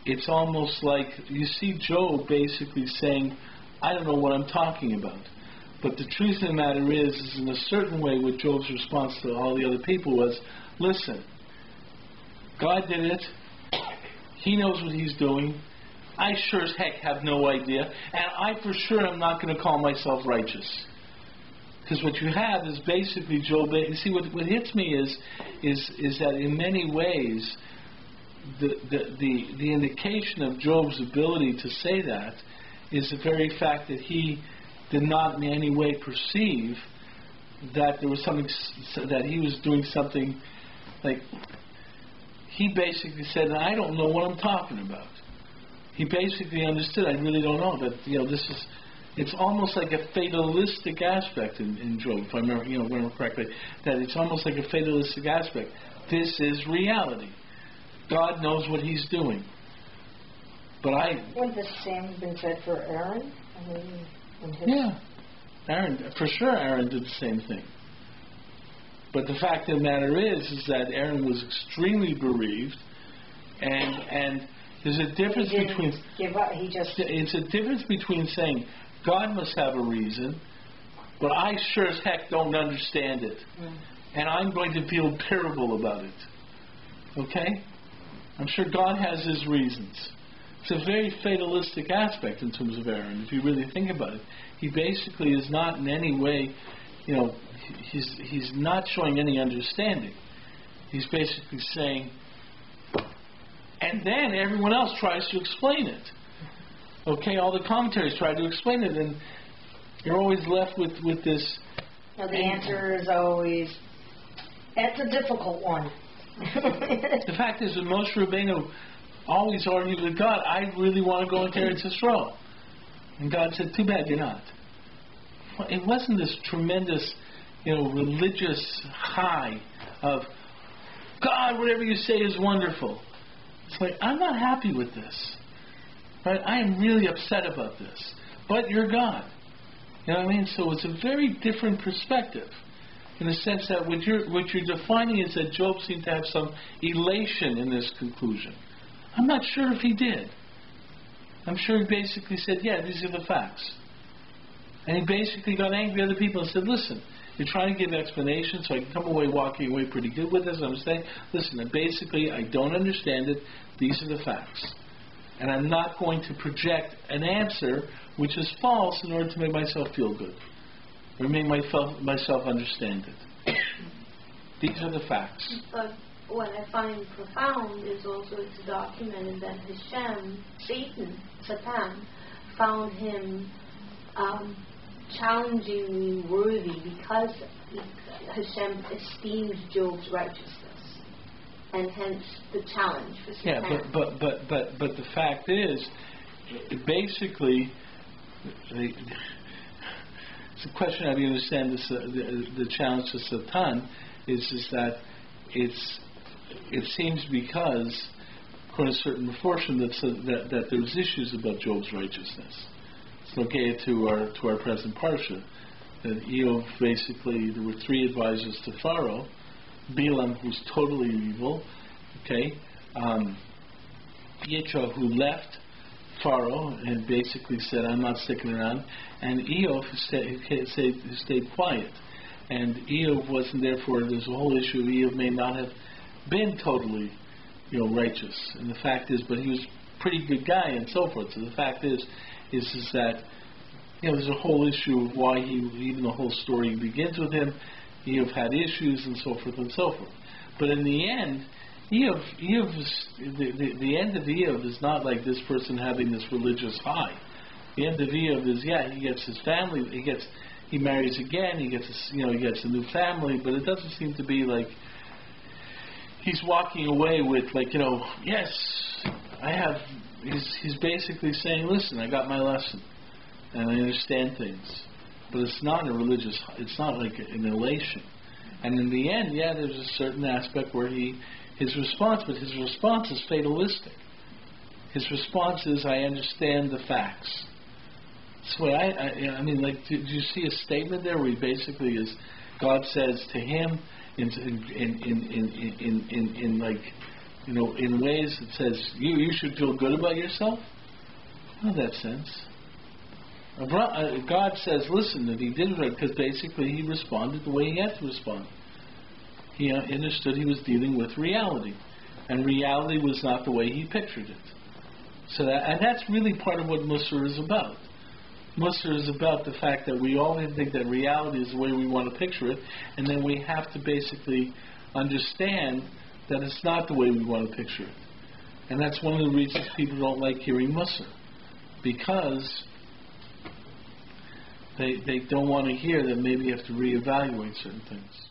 it's almost like you see Job basically saying, I don't know what I'm talking about. But the truth of the matter is in a certain way what Job's response to all the other people was, listen, God did it. He knows what he's doing. I sure as heck have no idea. And I for sure am not going to call myself righteous. Because what you have is basically Job. You see, what hits me is that in many ways, the indication of Job's ability to say that is the very fact that he did not in any way perceive that there was something, that he was doing something like, he basically said, I don't know what I'm talking about. He basically understood, I really don't know, that, this is, it's almost like a fatalistic aspect in Job, if I remember correctly, that it's almost like a fatalistic aspect. This is reality. God knows what he's doing. But wouldn't the same have been said for Aaron? Aaron, for sure Aaron did the same thing. But the fact of the matter is that Aaron was extremely bereaved, and there's a difference between it's a difference between saying God must have a reason, but I sure as heck don't understand it, and I'm going to feel terrible about it. Okay? I'm sure God has his reasons. It's a very fatalistic aspect in terms of Aaron, if you really think about it. He basically is not in any way, he's not showing any understanding. He's basically saying, and then everyone else tries to explain it. Okay, all the commentaries try to explain it, and you're always left with this. Now the answer is always, that's a difficult one. The fact is that Moshe Rabbeinu always argued with God, I really want to go into Eretz Yisrael. And God said, too bad you're not. Well, it wasn't this tremendous, religious high of, God, whatever you say is wonderful. It's like, I'm not happy with this. Right? I am really upset about this. But you're God. You know what I mean? So it's a very different perspective. In the sense that what you're defining is that Job seemed to have some elation in this conclusion. I'm not sure if he did. I'm sure he basically said, yeah, these are the facts. And he basically got angry at other people and said, listen, you're trying to give explanations so I can come away walking away pretty good with this. I'm saying, listen, basically I don't understand it. These are the facts. And I'm not going to project an answer which is false in order to make myself feel good. Or make myself understand it. These are the facts. But what I find profound is also it's documented that Hashem, Satan, found him challengingly worthy because Hashem esteemed Job's righteousness, and hence the challenge for Satan. Yeah, but the fact is, basically, it's a question how do you understand this, the challenge to Satan is that it seems because, according to certain proportion, that there's issues about Job's righteousness. It's okay to our present parsha. That Eov, basically, there were three advisors to Pharaoh. Balaam, who's totally evil, okay? Yitro, who left Pharaoh and basically said, I'm not sticking around. And Eov, who stayed quiet. And Eov wasn't, therefore, there's a whole issue of Eov may not have been totally, righteous. And the fact is, but he was a pretty good guy and so forth. So the fact is that, there's a whole issue of why even the whole story begins with him. Eov had issues and so forth and so forth. But in the end, Eov is, the end of Eov is not like this person having this religious high. The end of Eov is, he gets his family, he marries again, he gets a new family, but it doesn't seem to be like he's walking away with yes, I have. He's basically saying, listen, I got my lesson, and I understand things, but it's not a religious. It's not like an elation. And in the end, there's a certain aspect where his response is fatalistic. His response is, I understand the facts. So I mean, do you see a statement there where he basically is? God says to him in ways that says you should feel good about yourself. Not that sense. God says, listen, that he did it right because basically he responded the way he had to respond. He understood he was dealing with reality, and reality was not the way he pictured it. So that's really part of what Musar is about. Musar is about the fact that we all think that reality is the way we want to picture it, and then we have to basically understand that it's not the way we want to picture it. And that's one of the reasons people don't like hearing Musar, because they don't want to hear that maybe you have to reevaluate certain things.